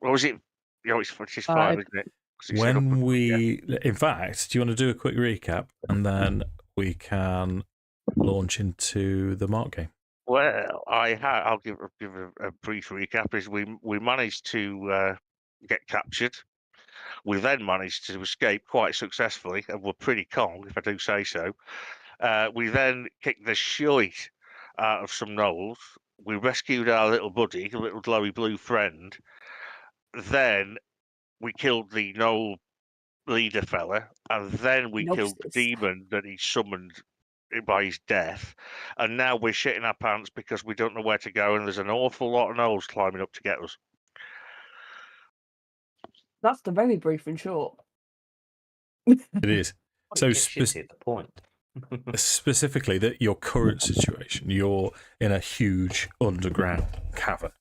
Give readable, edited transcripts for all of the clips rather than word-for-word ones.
Or is it? It's just 5, 5. isn't it? 'Cause it's set up When with- we, in fact, do you want to do a quick recap and then we can launch into the mark game? Well, I'll give a brief recap. Is we managed to get captured. We then managed to escape quite successfully, and were pretty calm, if I do say so. We then kicked the shite out of some gnolls. We rescued our little buddy, a little glowy blue friend. Then we killed the gnoll leader fella, and then we killed the Gnosis. demon that he summoned by his death. And now we're shitting our pants because we don't know where to go, and there's an awful lot of gnolls climbing up to get us. That's the very brief and short. It is. So Get shitty at the point. specifically, that your current situation, you're in a huge underground cavern.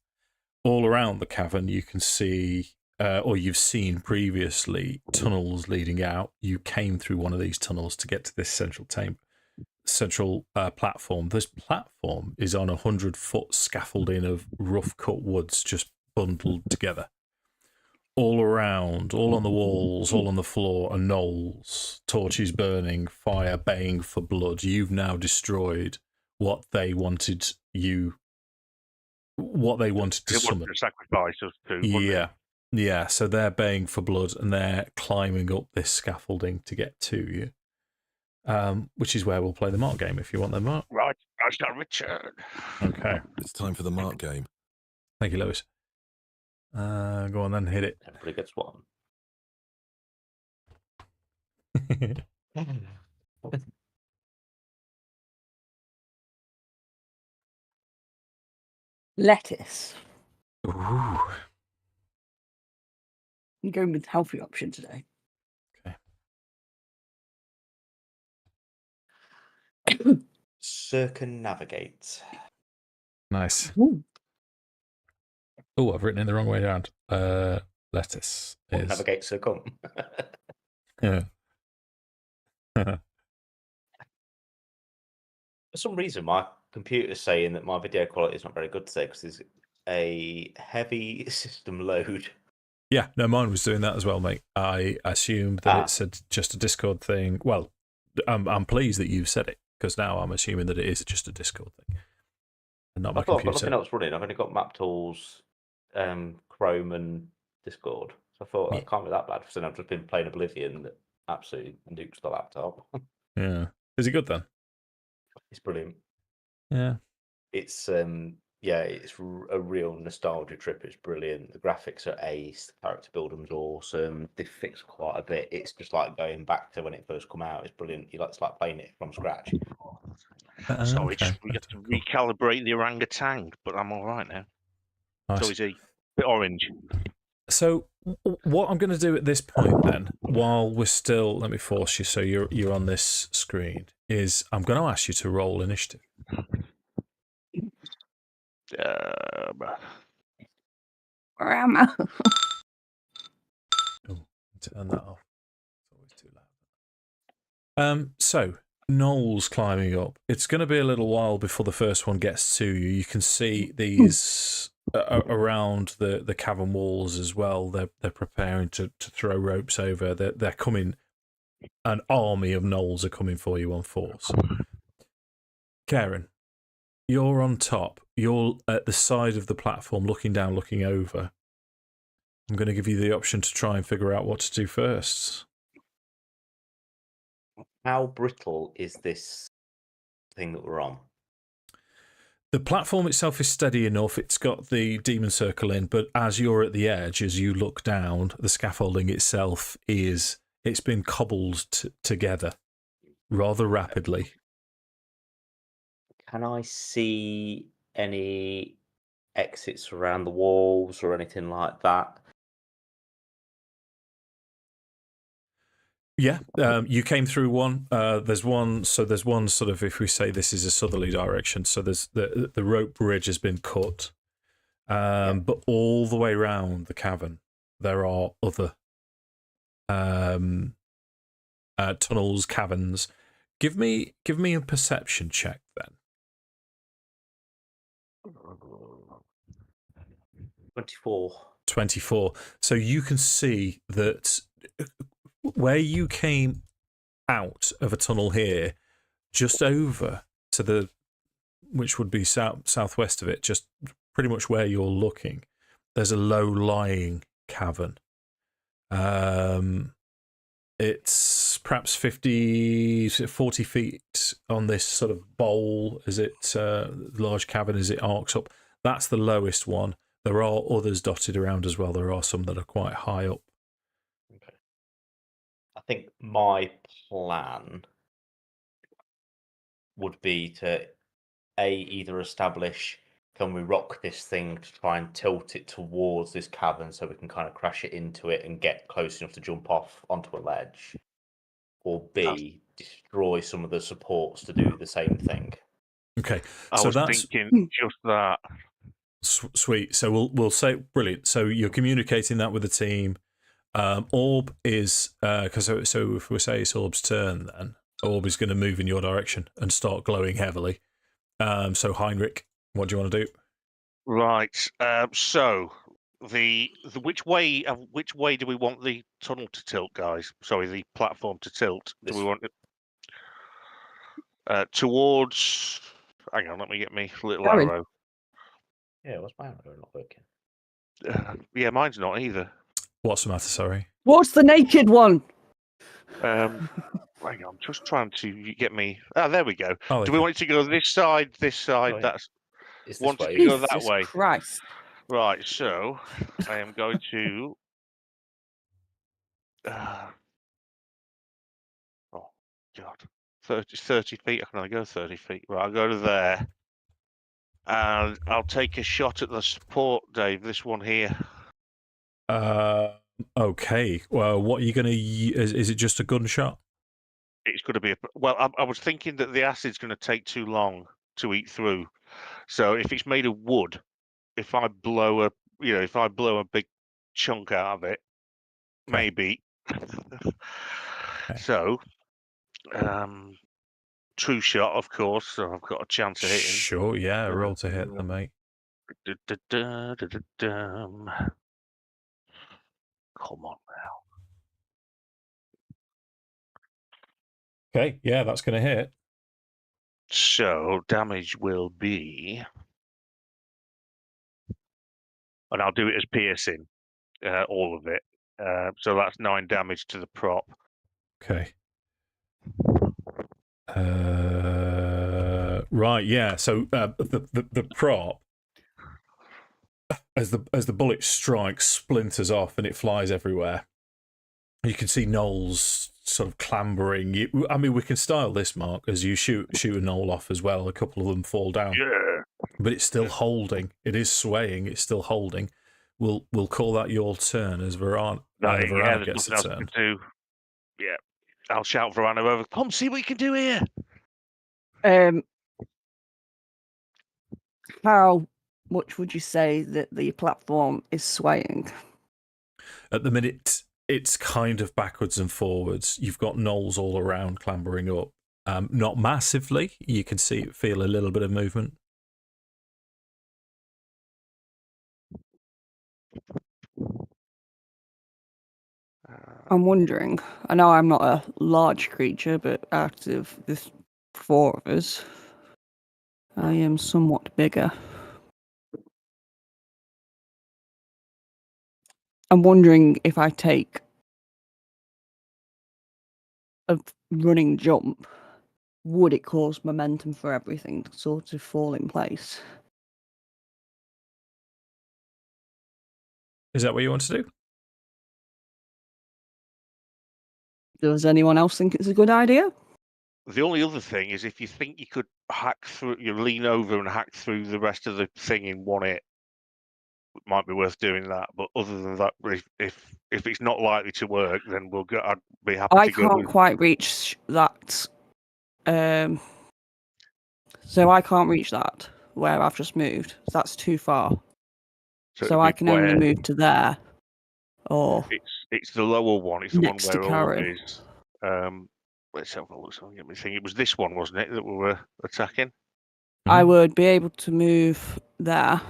All around the cavern, you can see, or you've seen previously, tunnels leading out. You came through one of these tunnels to get to this central platform. This platform is on 100-foot scaffolding of rough-cut woods, just bundled together. All around, all on the walls, all on the floor, are gnolls, torches burning, fire baying for blood. You've now destroyed what they wanted to summon. To sacrifice us to. Yeah. So they're baying for blood, and they're climbing up this scaffolding to get to you. Which is where we'll play the mark game if you want the mark. Right, I shall return. Okay. It's time for the mark game. Thank you, Lewis. Go on then, hit it. Everybody gets one. Lettuce. Ooh. I'm going with the healthy option today. Circumnavigate. Nice. Ooh. Oh, I've written it the wrong way around. Lettuce is... Navigate circum. Yeah. For some reason, my computer's saying that my video quality is not very good today because there's a heavy system load. Yeah, no, mine was doing that as well, mate. I assumed that it's just a Discord thing. Well, I'm pleased that you've said it, because now I'm assuming that it is just a Discord thing, and not my computer. Nothing else running. I've only got Map Tools, Chrome, and Discord. So I thought I can't be that bad. So I've just been playing Oblivion that absolutely nukes the laptop. Yeah, is it good then? It's brilliant. Yeah, it's it's a real nostalgia trip. It's brilliant. The graphics are ace. The character building's awesome. They fixed quite a bit. It's just like going back to when it first come out. It's brilliant. It's like playing it from scratch. So okay. we have to recalibrate the orangutan, but I'm all right now. Nice. So is he a bit orange? So what I'm going to do at this point then, while we're still, let me force you so you're on this screen, is I'm going to ask you to roll initiative. Where am I? Oh, turn that off. It's always too loud. So gnolls climbing up. It's going to be a little while before the first one gets to you. You can see these around the cavern walls as well. They're preparing to throw ropes over. They're coming. An army of gnolls are coming for you on force. Kairon, you're on top. You're at the side of the platform, looking down, looking over. I'm going to give you the option to try and figure out what to do first. How brittle is this thing that we're on? The platform itself is steady enough. It's got the demon circle in, but as you're at the edge, as you look down, the scaffolding itself it's been cobbled together rather rapidly. Can I see any exits around the walls or anything like that? Yeah, you came through one. There's one sort of, if we say this is a southerly direction, so there's the rope bridge has been cut. But all the way around the cavern, there are other tunnels, caverns. Give me a perception check then. 24. 24. So you can see that where you came out of a tunnel here, just over to the, which would be southwest of it, just pretty much where you're looking, there's a low-lying cavern. It's perhaps 40 feet on this sort of bowl as it, large cavern as it arcs up. That's the lowest one. There are others dotted around as well. There are some that are quite high up. Okay. I think my plan would be to either establish, can we rock this thing to try and tilt it towards this cavern so we can kind of crash it into it and get close enough to jump off onto a ledge, or B, destroy some of the supports to do the same thing. Okay, I so was that's thinking just that. sweet. So we'll say brilliant. So you're communicating that with the team. Orb is so if we say it's Orb's turn, then Orb is going to move in your direction and start glowing heavily. So Heirnrich, what do you want to do? Right. So the which way do we want the tunnel to tilt, guys? Sorry, the platform to tilt. Do we want it towards? Hang on, let me get me little Karen. arrow. Yeah, what's my arrow not working? Yeah, mine's not either. What's the matter? Sorry. What's the naked one? Hang on, I'm just trying to get me. Ah, there we go. Oh, Do we want it to go this side? This side? Oh, yeah. That's It's this want it way. to go that Jesus way. Christ. Right. So I am going to. Oh God, 30 feet. I can only go 30 feet. Right, I'll go to there, and I'll take a shot at the support, Dave. This one here. Okay. Well, what are you going to use? Is it just a gunshot? It's going to be I was thinking that the acid's going to take too long to eat through. So if it's made of wood, if I blow a big chunk out of it, Okay. maybe. Okay. So, true shot, of course. So I've got a chance of hitting. Sure. Yeah. Roll to hit them, mate. Come on now. Okay. Yeah, that's going to hit. So damage will be, and I'll do it as piercing, all of it. So that's 9 damage to the prop. Okay. Right. Yeah. So the prop, as the bullet strikes, splinters off and it flies everywhere. You can see gnolls sort of clambering. I mean, we can style this, Mark, as you shoot a gnoll off as well. A couple of them fall down. Yeah. But it's still holding. It is swaying. It's still holding. We'll call that your turn as Vorana gets a turn. Yeah, I'll shout Vorana over. Come see what you can do here. How much would you say that the platform is swaying? At the minute, it's kind of backwards and forwards. You've got gnolls all around clambering up. Not massively. You can feel a little bit of movement. I'm wondering, I know I'm not a large creature, but out of the 4 of us, I am somewhat bigger. I'm wondering if I take a running jump, would it cause momentum for everything to sort of fall in place? Is that what you want to do? Does anyone else think it's a good idea? The only other thing is if you think you could hack through, you lean over and hack through the rest of the thing in one hit. It might be worth doing that. But other than that, if it's not likely to work, then I'd be happy to go. I can't quite reach that. So I can't reach that where I've just moved. That's too far. So I can only move to there. Or it's the lower one. It's the one next to where Orb Kairon. is. Let's have a look. So get me thinking. It was this one, wasn't it, that we were attacking? I would be able to move there.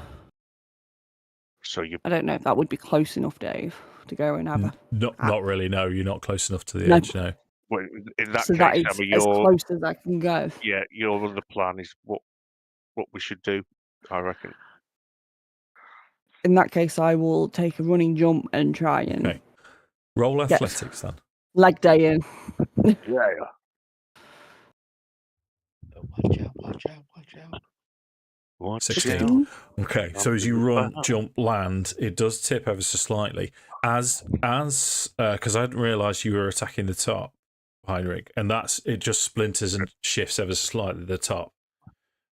So you I don't know if that would be close enough, Dave, to go and have a. Not really. No, you're not close enough to the No. edge. No. well, in that So case, that is Sammi, as your close as I can go. your other plan is what we should do. I reckon. In that case, I will take a running jump and try and Okay. Roll Yes. athletics then. leg day in. Yeah. Oh, watch out, watch out, watch out. Watch 16. out. Okay, so as you run, jump, land, it does tip ever so slightly. Because I hadn't realised you were attacking the top, Heirnrich, and it just splinters and shifts ever so slightly at the top.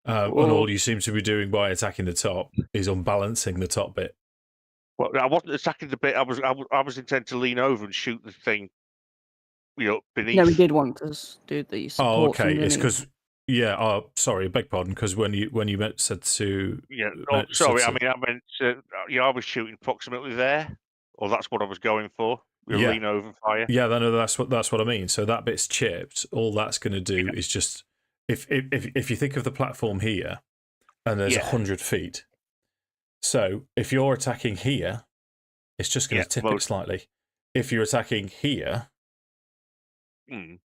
And all you seem to be doing by attacking the top is unbalancing the top bit. Well, I wasn't attacking the bit. I was intended to lean over and shoot the thing, beneath. No, we did want to do the supports. Oh, okay. underneath. It's because sorry, beg pardon. Because when you said to Sorry. I meant I was shooting approximately there, or that's what I was going for. Lean over fire. Yeah, that's what I mean. So that bit's chipped. All that's going to do is just if you think of the platform here, and there's 100 feet. So if you're attacking here, it's just going to tip it slightly. If you're attacking here, it's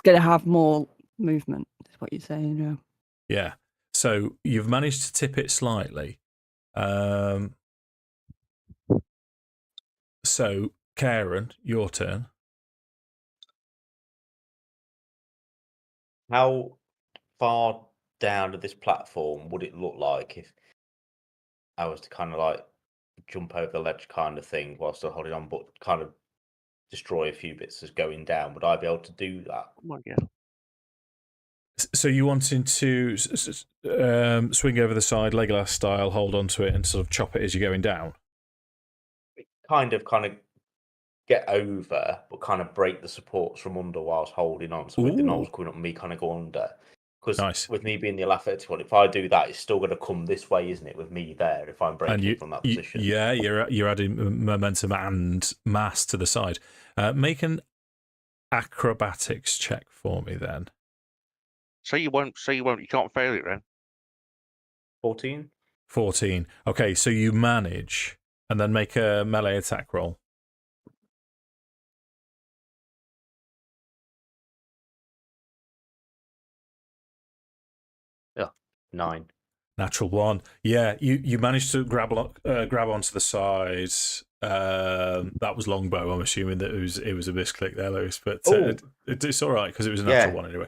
going to have more movement. Is what you're saying, yeah? Yeah. So you've managed to tip it slightly. So Kairon, your turn. How far down to this platform would it look like if I was to kind of like jump over the ledge kind of thing while still holding on, but kind of destroy a few bits as going down? Would I be able to do that? Oh, yeah. So you wanting to swing over the side, Legolas style, hold onto it, and sort of chop it as you're going down? Kind of get over, but kind of break the supports from under whilst holding on. So with the knolls coming up, and me kind of go under. Because with me being the athletic one, if I do that, it's still going to come this way, isn't it? With me there, if I'm breaking from that position. Yeah, you're adding momentum and mass to the side. Make an acrobatics check for me then. So you won't. You can't fail it then. 14. 14. Okay, so you manage, and then make a melee attack roll. Yeah, 9. Natural 1. Yeah, you managed to grab onto the side. That was longbow. I'm assuming that it was a misclick there, Lewis, but it's all right because it was a natural 1 anyway.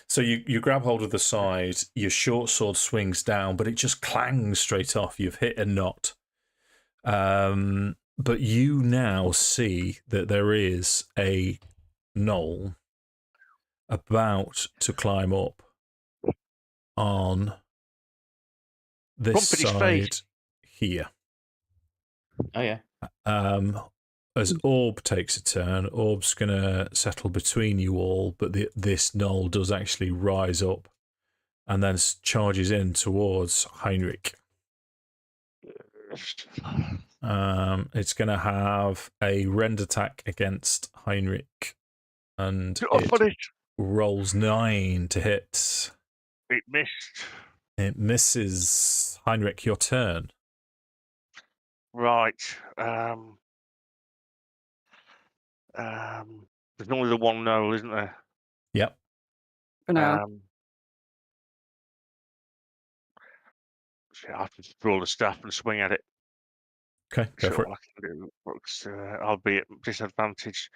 So you grab hold of the side. Your short sword swings down, but it just clangs straight off. You've hit a knot. But you now see that there is a knoll about to climb up on this side here. Oh, yeah. As Orb takes a turn, Orb's going to settle between you all, but this knoll does actually rise up and then charges in towards Heirnrich. It's going to have a rend attack against Heirnrich, and it rolls 9 to hit. It missed. It misses. Heirnrich, your turn. Right. There's only the one knoll, isn't there? Yep. For now. I have to throw the staff and swing at it. Okay, go for it. I'll be at disadvantage.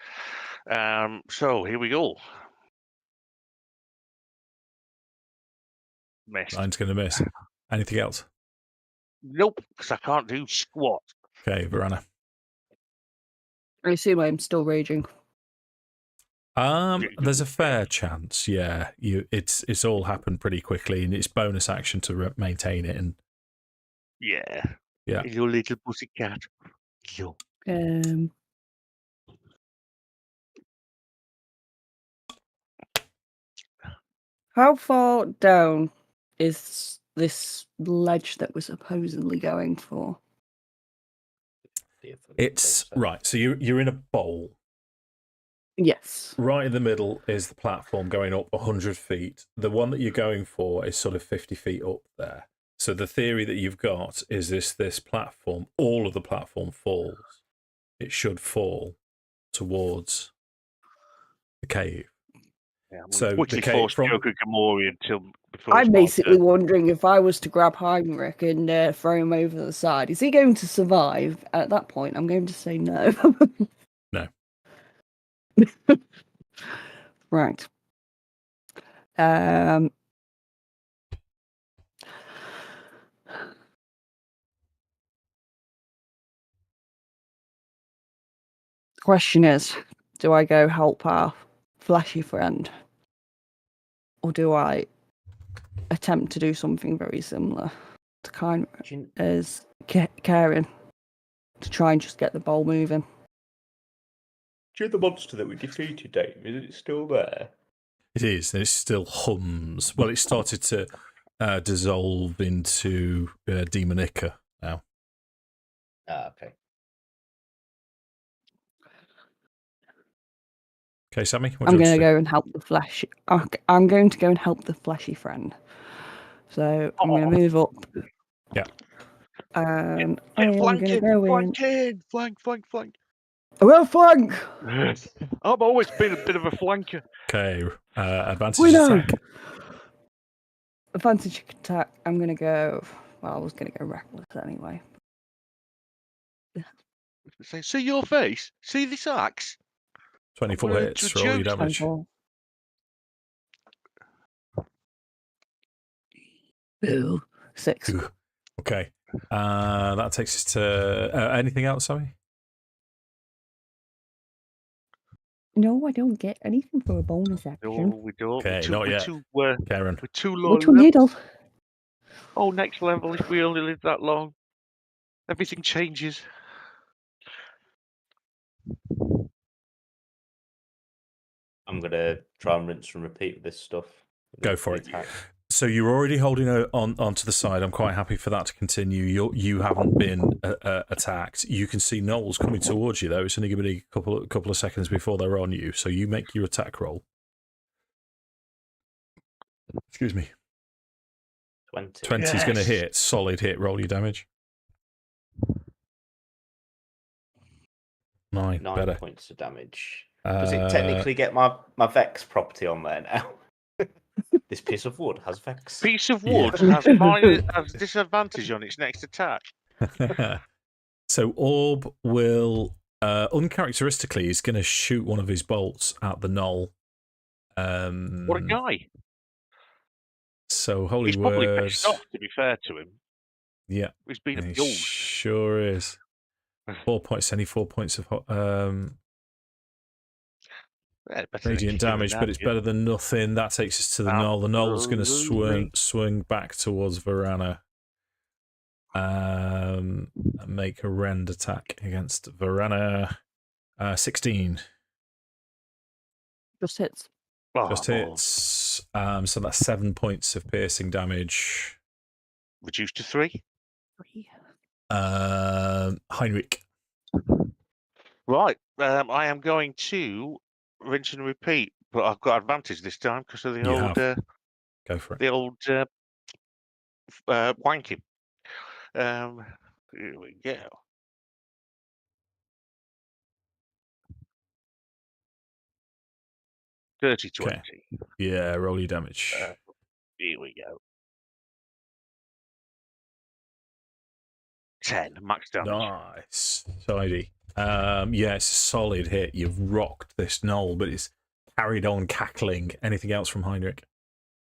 So here we go. Missed. Mine's going to miss. Anything else? Nope, because I can't do squat. Okay, Vorana. I assume I'm still raging. There's a fair chance, yeah. It's all happened pretty quickly, and it's bonus action to maintain it. And yeah, your little pussycat. Yo. How far down is this ledge that we're supposedly going for? It's right. So you're in a bowl. Yes. Right in the middle is the platform going up 100 feet. The one that you're going for is sort of 50 feet up there. So the theory that you've got is this platform, all of the platform falls. It should fall towards the cave. Yeah, So quickly the cave force from Joker Gamori until before I'm it's my basically turn. wondering if I was to grab Heirnrich and throw him over the side, is he going to survive? At that point, I'm going to say no. No. Right. Question is, do I go help our fleshy friend? Or do I attempt to do something very similar to kind as Kairon to try and just get the ball moving? Do you know the monster that we defeated, Dave? Is it still there? It is, and it still hums. Well, it started to dissolve into demonica now. Ah, okay. Okay, Sammy, what I'm do you going want to to do? go and help the flesh. I'm going to go and help the fleshy friend. So I'm going to move up. Yeah. And I am going to Flanking, go in. flank. Well, flank! I've always been a bit of a flanker. Okay, advantage We know! attack. Advantage attack, I'm going to go... Well, I was going to go reckless anyway. Say, see your face? See this axe? 24 Well, hits, it's roll your a joke. damage. 24. Ooh, 6. Ooh. Okay, that takes us to anything else, Sammy? No, I don't get anything for a bonus No, action. we don't. Okay, not yet. Kairon. We're too low Which one level. did? Oh, next level, if we only live that long. Everything changes. I'm going to try and rinse and repeat with this stuff. Go for it. Attack. So you're already holding onto the side. I'm quite happy for that to continue. You haven't been attacked. You can see Knowles coming towards you, though. It's only going to be a couple of seconds before they're on you. So you make your attack roll. Excuse me. 20. 20 is going to Yes. hit. Solid hit. Roll your damage. 9. 9 Better. points of damage. Does it technically get my Vex property on there now? This piece of wood has Vex. Piece of Yeah. wood has disadvantage on its next attack. So Orb will, uncharacteristically, he's going to shoot one of his bolts at the knoll. What a guy. So Holy He's probably Word. pissed off, to be fair to him. Yeah. He's been He abused. sure is. 4 points, any 4 points of Yeah, better than radiant kicking damage, an but it's ambulance. better than nothing. That takes us to the knoll. The knoll's going to swing back towards Vorana. And make a rend attack against Vorana. 16. Just hits. Just hits. So that's 7 points of piercing damage. Reduced to 3. 3. Heirnrich. Right. I am going to rinse and repeat, but I've got advantage this time because of the You old, have. Go for it. the old wanking. Here we go. Dirty 20. Yeah, roll your damage. Here we go. 10 max damage. Nice. Tidy. Yeah, it's a solid hit. You've rocked this knoll, but it's carried on cackling. Anything else from Heirnrich?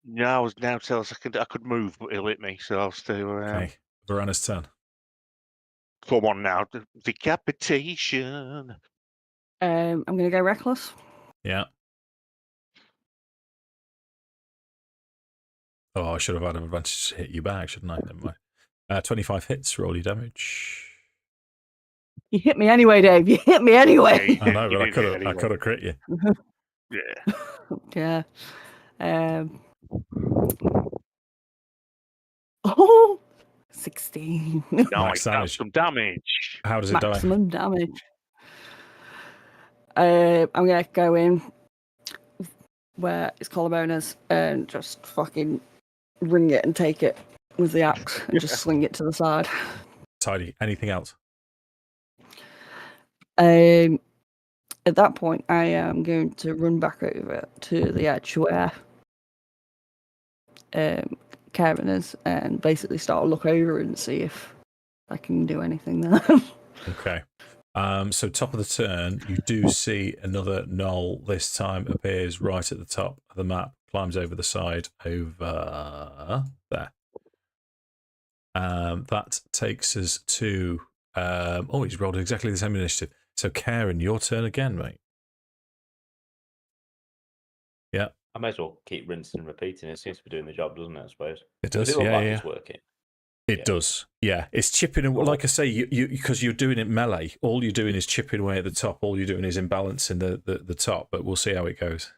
No, I was now tells I could move, but he'll hit me, so I'll stay around. Okay. Varana's turn. Come on now. Decapitation. I'm going to go reckless. Yeah. Oh, I should have had an advantage to hit you back, shouldn't I? Never mind. 25 hits, roll your damage. You hit me anyway, Dave. You hit me anyway. I know, You but did it I anyway. could have crit you. Yeah. Yeah. Oh, 16. Max Nice. damage. That's some damage. How does it die? Maximum damage. I'm going to go in where its collarbone is and just fucking ring it and take it with the axe and just sling it to the side. Tidy. Anything else? At that point, I am going to run back over to the edge where Kairon is and basically start to look over and see if I can do anything there. Okay. So top of the turn, you do see another knoll. This time appears right at the top of the map, climbs over the side over there. That takes us to... he's rolled exactly the same initiative. So Kairon, your turn again, mate. Yeah. I may as well keep rinsing and repeating. It seems to be doing the job, doesn't it, I suppose? It does, Does it look like yeah. it's working? It does, yeah. It's chipping, and like I say, you because you're doing it melee. All you're doing is chipping away at the top. All you're doing is imbalancing the top. But we'll see how it goes.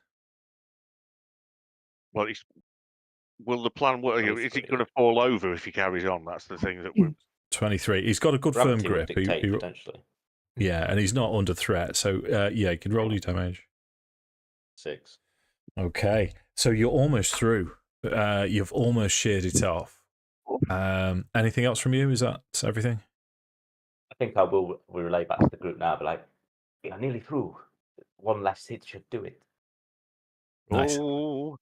Well, will the plan work? Is it going to fall over if he carries on? That's the thing that we're... 23. He's got a good Gravity firm would grip. dictate, potentially. Yeah, and he's not under threat. So yeah, you can roll your damage. 6. Okay, so you're almost through. You've almost sheared it off. Anything else from you? Is that everything? I think I will relay back to the group now, but like, yeah, nearly through. One last hit should do it. Nice. Oh.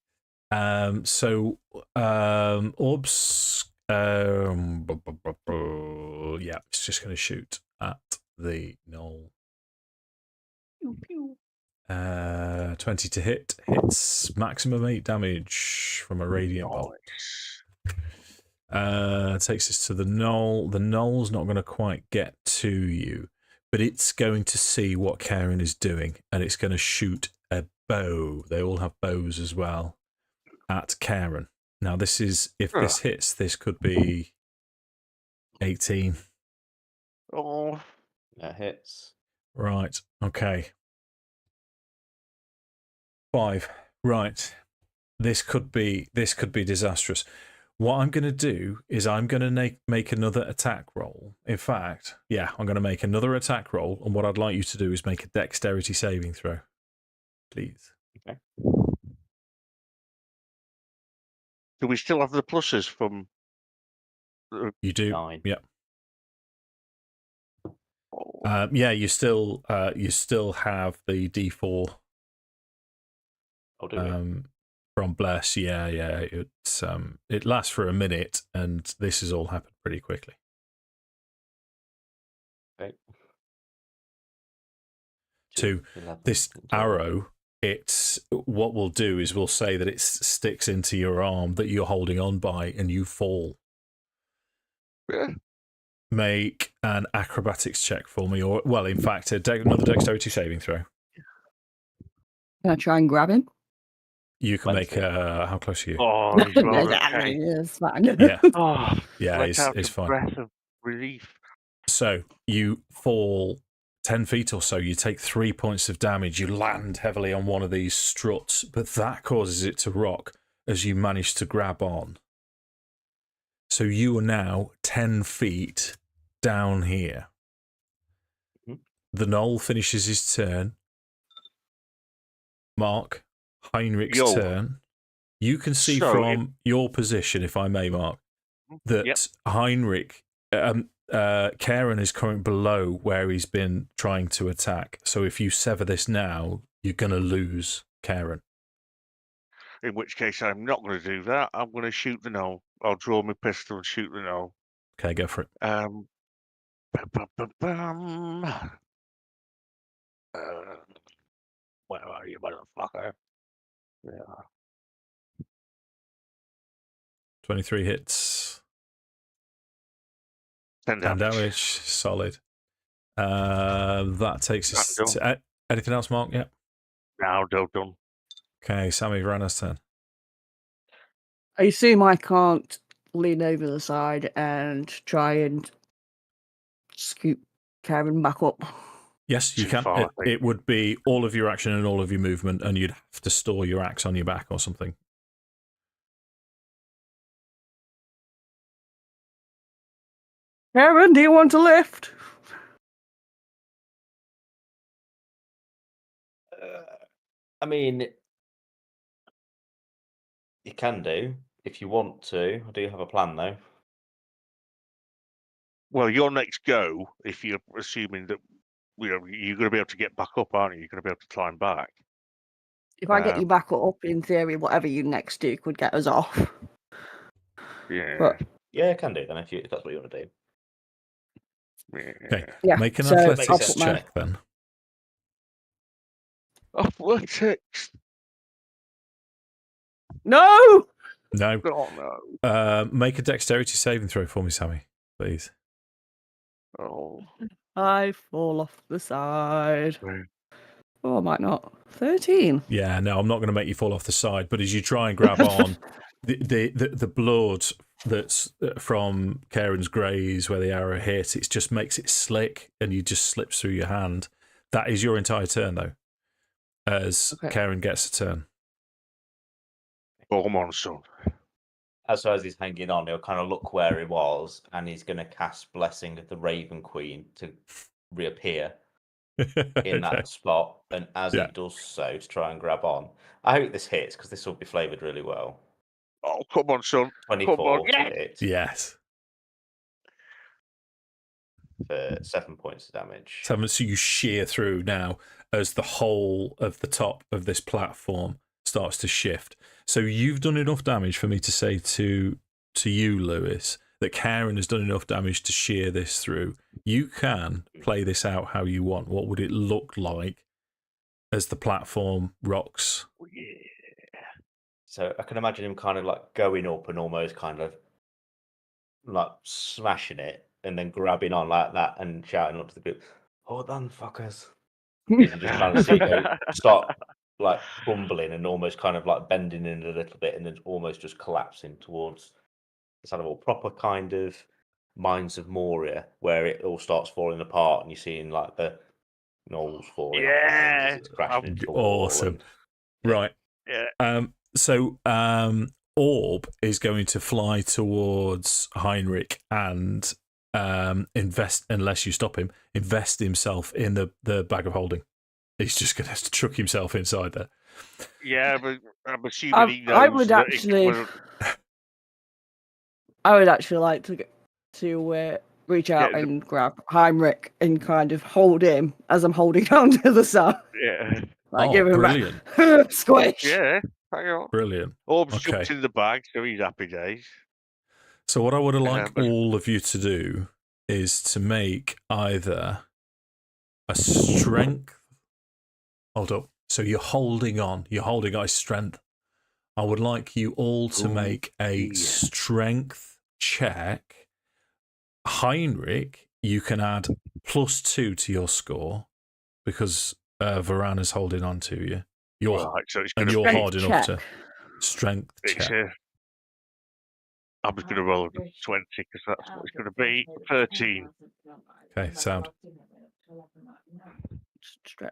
So Orbs, yeah, it's just going to shoot at the knoll. Pew, pew. 20 to hit, hits maximum 8 damage from a radiant bolt. Takes us to the knoll. The knoll's not going to quite get to you, but it's going to see what Kairon is doing, and it's going to shoot a bow. They all have bows as well at Kairon. Now, this is, if this hits, this could be 18. Oh. That hits. Right. Okay. 5. Right. This could be disastrous. What I'm going to do is I'm going to make another attack roll. In fact, yeah, I'm going to make another attack roll, and what I'd like you to do is make a dexterity saving throw, please. Okay. Do we still have the pluses from... You do. 9. Yeah. Yeah, you still have the D4. I'll do it. From Bless. Yeah. It lasts for a minute, and this has all happened pretty quickly. Okay. 2. 11, This 12. arrow, it's what we'll do is we'll say that it sticks into your arm that you're holding on by, and you fall. Yeah. Make an acrobatics check for me, or well, in fact, another dexterity saving throw. Can I try and grab him? You can make how close are you? Oh, he's well, okay. It's fine. Yeah, Oh, yeah, let it's out a fine. breath of relief. So you fall 10 feet or so. You take 3 points of damage. You land heavily on one of these struts, but that causes it to rock as you manage to grab on. So you are now 10 feet down here. Mhm. The knoll finishes his turn. Mark, Heirnrich's turn. You can see from your position, if I may, Mark, that Heirnrich, Kairon is currently below where he's been trying to attack. So if you sever this now, you're going to lose Kairon. In which case, I'm not going to do that. I'm going to shoot the knoll. I'll draw my pistol and shoot the knoll. Okay, go for it. Where are you, motherfucker? Yeah. 23 hits. 10 10 damage. damage. Solid. That takes us to... anything else, Mark? Yeah. Now, done. Okay, Sammi, Vorana's turn. I assume I can't lean over the side and try and scoop Kairon back up. Yes, you Too can. far, It would be all of your action and all of your movement, and you'd have to store your axe on your back or something. Kairon, do you want to lift? I mean, you can do. If you want to, I do have a plan though. Well, your next go, if you're assuming that you're going to be able to get back up, aren't you? You're going to be able to climb back. If I get you back up, in theory, whatever you next do could get us off. Yeah. But Yeah, I can do then if that's what you want to do. Okay. yeah, Make an so athletics I'll put my- check then. Athletics. No. No. Oh no. Make a dexterity saving throw for me, Sammy, please. Oh. I fall off the side. Right. Oh, I might not. 13. Yeah, no, I'm not going to make you fall off the side. But as you try and grab on, the blood that's from Kairon's graze where the arrow hit, it just makes it slick, and you just slips through your hand. That is your entire turn, though, as Kairon gets a turn. Come on, son. As he's hanging on, he'll kind of look where he was, and he's going to cast Blessing of the Raven Queen to reappear in that spot. And as he does so, to try and grab on, I hope this hits because this will be flavoured really well. Oh, come on, son. 24 Come on. hit Yes. for 7 points of damage. 7, so you shear through now as the whole of the top of this platform starts to shift. So you've done enough damage for me to say to you, Lewis, that Kairon has done enough damage to shear this through. You can play this out how you want. What would it look like as the platform rocks? So I can imagine him kind of like going up and almost kind of like smashing it and then grabbing on like that and shouting up to the group, "Hold on, fuckers." And just kind of see it start like crumbling and almost kind of like bending in a little bit and then almost just collapsing towards the sort of a proper kind of Mines of Moria where it all starts falling apart and you're seeing like the knolls falling off and things as it's crashing into the wall. Awesome. Right. Yeah. So Orb is going to fly towards Heirnrich and invest, unless you stop him, invest himself in the bag of holding. He's just going to have to chuck himself inside there. Yeah, but I'm assuming he knows I would that actually. I would actually like to reach out and grab Heirnrich and kind of hold him as I'm holding on to the side. Yeah. Like give him brilliant. a squish. Yeah. Hang on. Brilliant. Orb's jumped in the bag, so he's happy days. So what I would like all of you to do is to make either a strength. Hold up. So you're holding on. You're holding on strength. I would like you all to make a strength check. Heirnrich, you can add +2 to your score because Vorana's holding on to you. You're hard enough to strength check. I'm just going to roll a 20 because that's what it's going to be. 13. Okay, sound.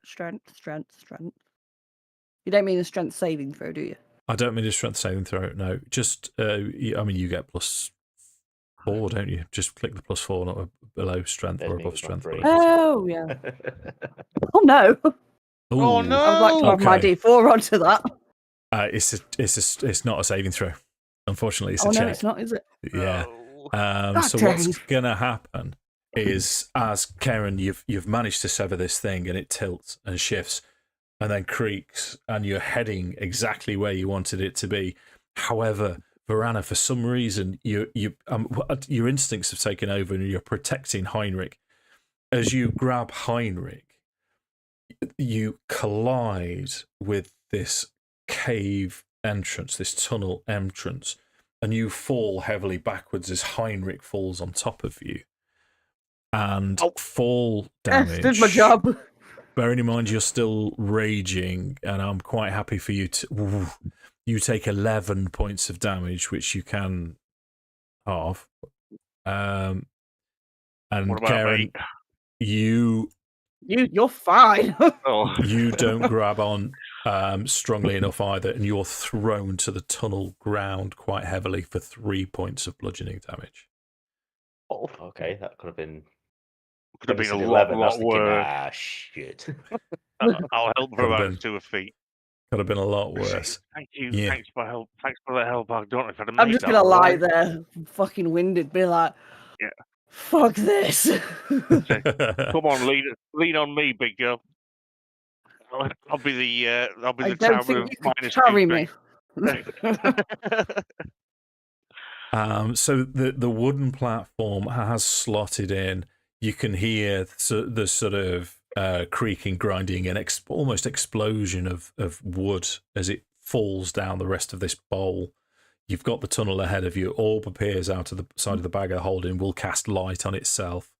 Strength. You don't mean a strength saving throw, do you? I don't mean a strength saving throw. No, just I mean you get +4, don't you? Just click the +4, not below strength or above strength. Oh yeah. Oh no. Oh no! I'd like to have my D4 onto that. It's not a saving throw. Unfortunately, it's a check. No, it's not, is it? Yeah. So what's gonna happen is, as Kairon, you've managed to sever this thing, and it tilts and shifts, and then creaks, and you're heading exactly where you wanted it to be. However, Vorana, for some reason, your instincts have taken over, and you're protecting Heirnrich. As you grab Heirnrich, you collide with this cave entrance, this tunnel entrance, and you fall heavily backwards as Heirnrich falls on top of you. And fall damage. Yes, did my job. Bearing in mind you're still raging, and I'm quite happy for you to. You take 11 points of damage, which you can halve. And Kairon, you're fine. You don't grab on strongly enough either, and you're thrown to the tunnel ground quite heavily for 3 points of bludgeoning damage. Oh, okay, that could have been. Could have been a lot worse. Shit. I'll help Vorana to her feet. Could have been a lot worse. Thank you. Yeah. Thanks for help. Thanks for the help. I don't know if I'd have I'm made just that gonna lie otherwise. there, fucking winded, be like, Yeah. fuck this. Come on, lean on me, big girl. I'll be the I don't tower think of you could minus carry 2 me. So the wooden platform has slotted in. You can hear the sort of creaking, grinding, and almost explosion of wood as it falls down the rest of this bowl. You've got the tunnel ahead of you. Orb appears out of the side of the bag of holding, will cast light on itself,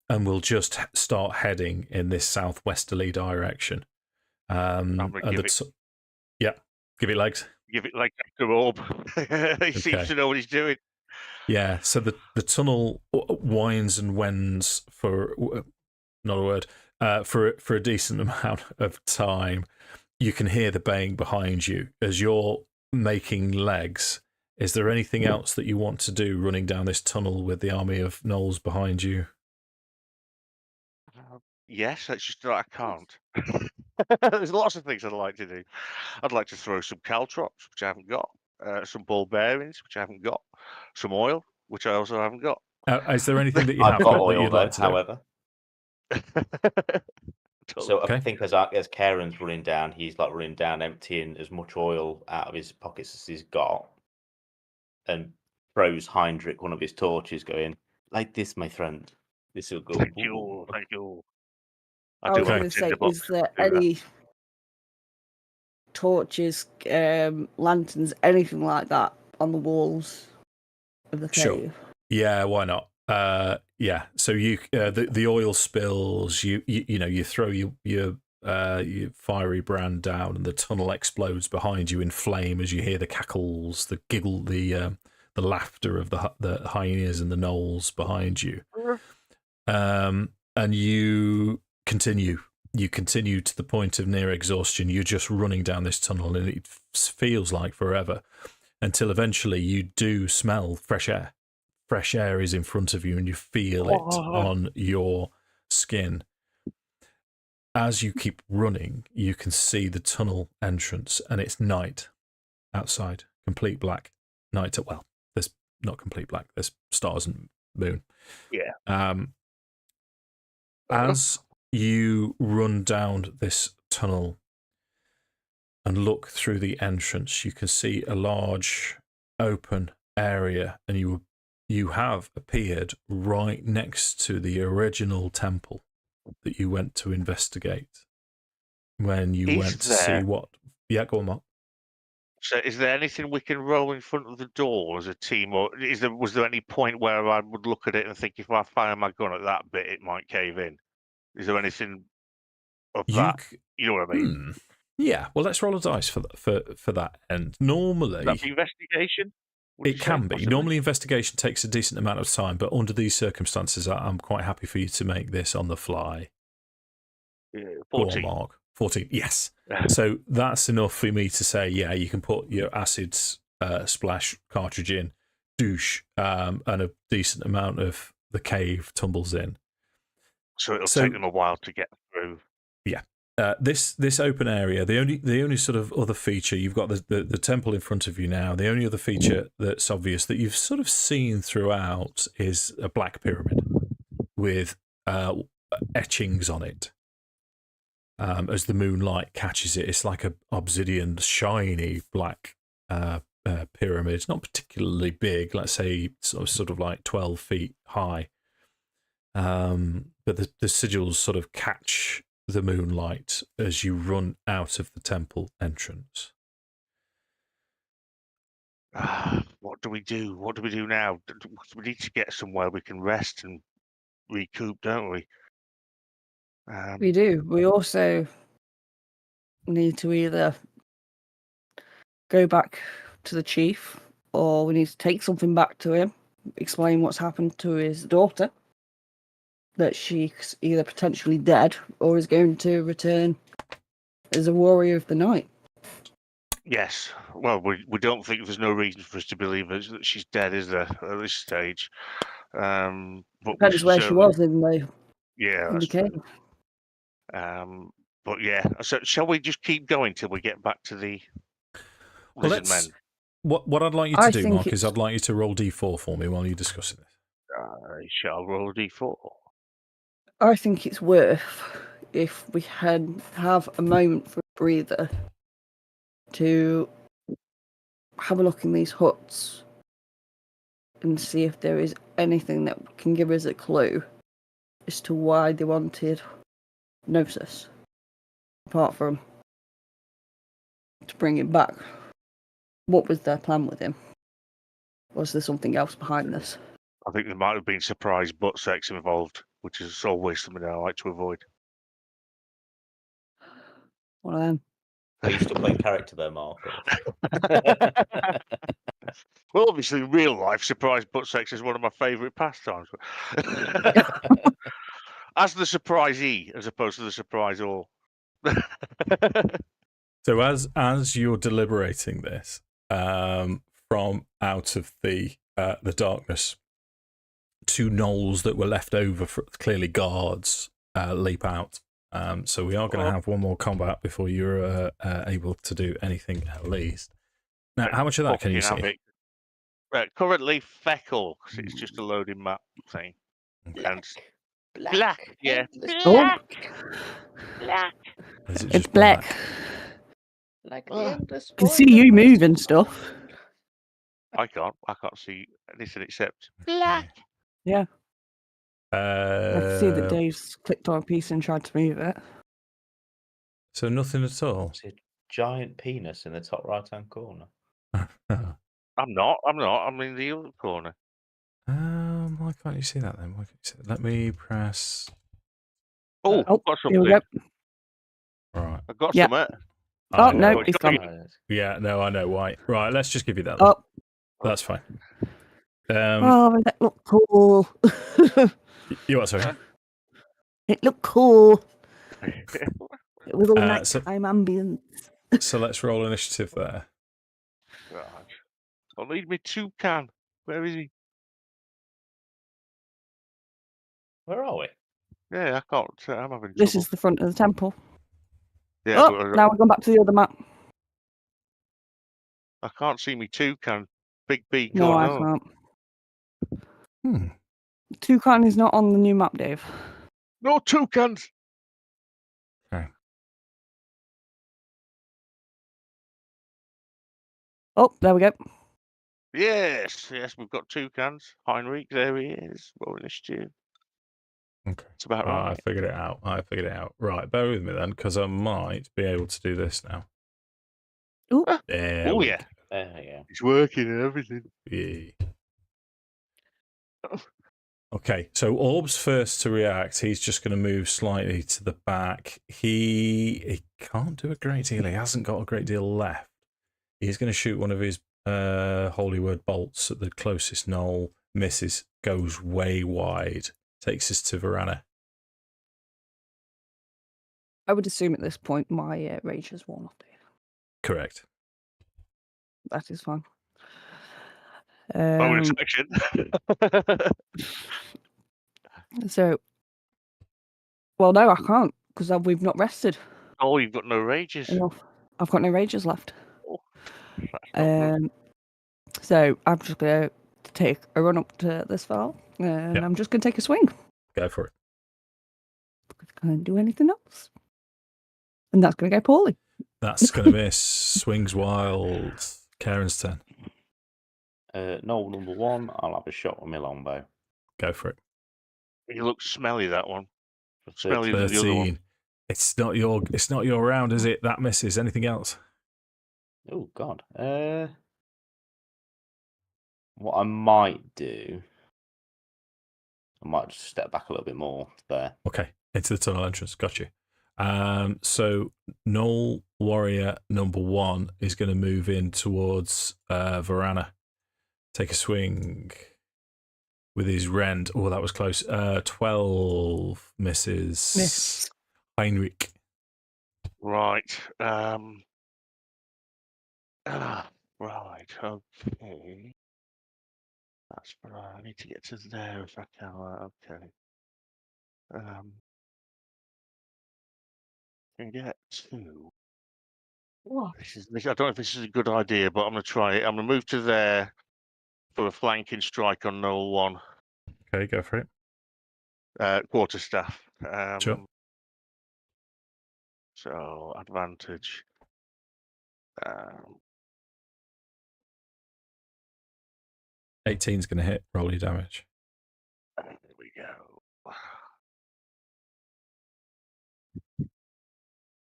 and will just start heading in this southwesterly direction. Yeah, give it legs. Give it legs after Orb. He seems to know what he's doing. Yeah, so the tunnel winds and wends for not a word for a decent amount of time. You can hear the baying behind you as you're making legs. Is there anything else that you want to do running down this tunnel with the army of gnolls behind you? Yes, it's just that I can't. There's lots of things I'd like to do. I'd like to throw some caltrops, which I haven't got. Some barbarians, which I haven't got. Some oil, which I also haven't got. Is there anything that you I've have got that oil you'd though, like to do? however. So Okay. I think as Kairon's running down, he's like running down, emptying as much oil out of his pockets as he's got, and throws Heirnrich one of his torches, going like this, my friend. This will go. Thank you. I was do have going a to say, tinder box is there to do that. any torches, lanterns, anything like that on the walls of the Sure. cave? Yeah, why not? Yeah. So you the oil spills. You throw your fiery brand down, and the tunnel explodes behind you in flame as you hear the cackles, the giggle, the laughter of the hyenas and the gnolls behind you. And you continue. You continue to the point of near exhaustion. You're just running down this tunnel, and it feels like forever, until eventually you do smell fresh air. Fresh air is in front of you, and you feel it on your skin. As you keep running, you can see the tunnel entrance, and it's night outside, complete black. Night. Well, there's not complete black. There's stars and moon. Yeah. As you run down this tunnel and look through the entrance, you can see a large open area, and you have appeared right next to the original temple that you went to investigate when you went to see what. Yeah, go on, Mark. So, is there anything we can roll in front of the door as a team, or was there any point where I would look at it and think if I fire my gun at that bit, it might cave in? Is there anything of that? You know what I mean? Yeah. Well, let's roll a dice for that. And normally, that investigation. It can be. Normally, investigation takes a decent amount of time, but under these circumstances, I'm quite happy for you to make this on the fly. 14. Go on, Mark. 14. Yes. So that's enough for me to say, yeah, you can put your acids splash cartridge in, douche, and a decent amount of the cave tumbles in. So it'll take them a while to get through. Yeah. This open area, the only sort of other feature, you've got the temple in front of you now. The only other feature that's obvious that you've sort of seen throughout is a black pyramid with etchings on it. As the moonlight catches it, it's like a obsidian, shiny black pyramid. It's not particularly big, let's say sort of like 12 feet high. But the sigils sort of catch the moonlight as you run out of the temple entrance. What do we do? What do we do now? We need to get somewhere we can rest and recoup, don't we? We do. We also need to either go back to the chief, or we need to take something back to him, explain what's happened to his daughter, that she's either potentially dead or is going to return as a warrior of the night. Yes. Well, we don't think there's no reason for us to believe that she's dead, is there, at this stage? But Depends where she was in the Yeah, in the cave. But yeah, so shall we just keep going till we get back to the Well, lizard men? What I'd like you to I do, think Mark, is it's- I'd like you to roll d4 for me while you're discussing this. I shall roll a d4. I think it's worth if we have a moment for a breather to have a look in these huts and see if there is anything that can give us a clue as to why they wanted Gnosis, apart from to bring him back. What was their plan with him? Was there something else behind this? I think there might have been surprise butt sex involved, which is always something I like to avoid. One of them. Are you still playing character there, Mark? Or... Well, obviously, in real life, surprise butt sex is one of my favourite pastimes. As the surprisee, as opposed to the surprise all. So as you're deliberating this, from out of the darkness, two gnolls that were left over for clearly guards leap out. So we are going to have one more combat before you're able to do anything at least. Now, how much of that can you see? Currently feckle, because it's just a loading map thing. And Black. yeah. Black. Is it It's just black. Like the endless I can void see of you the moving stuff. I can't see anything except black. Yeah. I can see that Uh, Dave's clicked on a piece and tried to move it. so nothing at all. It's a giant penis in the top right-hand corner. I'm not. I'm in the other corner. Why can't you see that then? Why can't you see that? Let me press. Oh, Oh, I've got here we something. go. Right. I've got Yeah. something. Oh, I know. no, he's gone. Yeah, no, I know why. Right, let's just give you that. Then. Oh, That's fine. oh, that looked cool. You what, sorry? It looked cool. It was all so- nighttime ambience. So let's roll initiative there. Right. I'll need me toucan. Where is he? Where are we? Yeah, I can't. I'm having This trouble. is the front of the temple. Yeah, Oh, but now we've gone back to the other map. I can't see me toucan. Big beak. No, going I on. can't. Toucan is not on the new map, Dave. No toucans. Okay. Oh, there we go. Yes, we've got toucans. Heirnrich, there he is. Roll initiative. Okay. It's about I right. figured it out. Right, bear with me then, because I might be able to do this now. Ooh. There Oh we yeah, Yeah. it's working and everything. go. Yeah. Okay, so Orb's first to react. He's just going to move slightly to the back. He can't do a great deal. He hasn't got a great deal left. He's going to shoot one of his holy word bolts at the closest gnoll. Misses, goes way wide. Takes us to Vorana. I would assume at this point my rage has worn off, Dave. Correct. That is fine. Bonus action. So, well, no, I can't because we've not rested Oh, you've got no rages. enough. I've got no rages left. Oh, that's not good. So I'm just going to take a run up to this far, and Yep. I'm just going to take a swing. Go for it. Can't do anything else, and that's going to go poorly. That's going to miss. Swings wild. Kairon's turn. Knoll number 1, I'll have a shot with my longbow. Go for it. You look smelly, that one. Smellier than the other one. 13. It's not your round, is it? That misses. Anything else? Oh God. What I might do, I might just step back a little bit more there. Okay, into the tunnel entrance. Got you. So Gnoll warrior number 1 is going to move in towards Vorana. Take a swing with his rend. Oh, that was close. 12 misses. Miss. Heirnrich. Right. Right. Okay. That's right. I need to get to there if I can. Okay. Can get 2. What? I don't know if this is a good idea, but I'm going to try it. I'm going to move to there for a flanking strike on Knoll 1. Okay, go for it. Quarterstaff. Sure. So advantage. 18's going to hit. Roll your damage. There we go.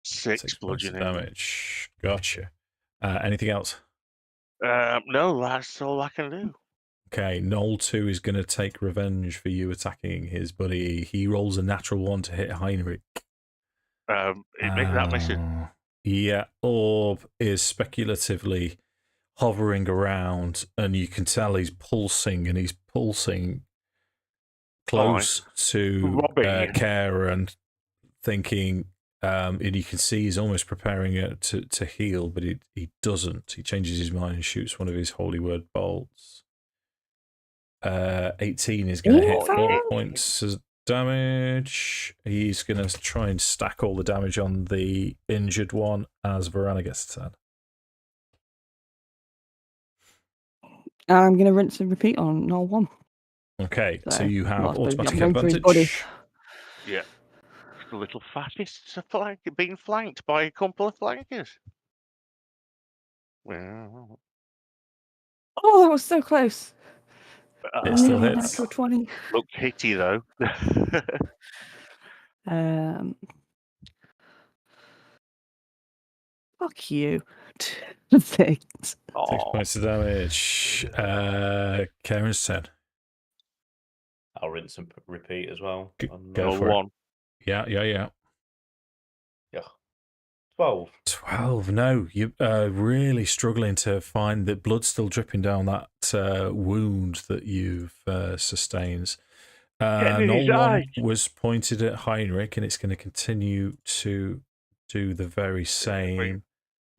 6 points of bludgeoning. damage. Gotcha. Anything else? No, that's all I can do. Okay, Knoll 2 is going to take revenge for you attacking his buddy. He rolls a natural 1 to hit Heirnrich. That misses. Yeah, Orb is speculatively hovering around, and you can tell he's pulsing, and he's pulsing close to Kairon, thinking, and you can see he's almost preparing it to heal, but he doesn't. He changes his mind and shoots one of his holy word bolts. 18 is going to hit 4 points of damage. He's going to try and stack all the damage on the injured one as Vorana gets a turn. I'm going to rinse and repeat on Knoll 1. Okay, so you have well, automatic I'm going for his body. advantage. Yeah. The little fascists are being flanked by a couple of flankers. Well, Oh, that was so close. It still Nearly hits. natural 20. Looked hitty though. Fuck you. 6. 6 points of damage. Kairon's turn. I'll rinse and repeat as well. Go for it. Yeah. Yeah. 12. 12. No, you're really struggling to find that blood still dripping down that wound that you've sustained. Knoll 1 was pointed at Heirnrich, and it's going to continue to do the very same.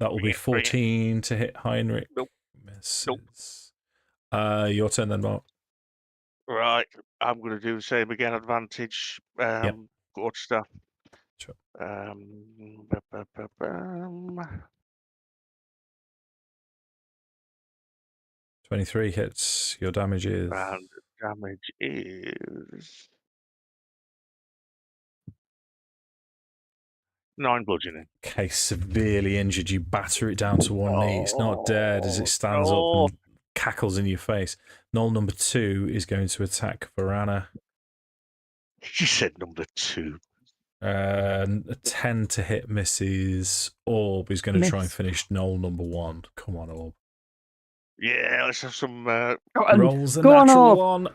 That will be 14 to hit Heirnrich. Nope. Misses. Your turn then, Mark. Right, I'm going to do the same again. Advantage. Quarterstaff. Sure. 23 hits. Your damage is. And damage is 9 bludgeoning. Okay, severely injured. You batter it down to one knee. It's not dead as it stands up and cackles in your face. Knoll number 2 is going to attack Vorana. You said number 2. A 10 to hit misses. Orb is going to try and finish Knoll number 1. Come on, Orb. Yeah, let's have some. Rolls a natural 1.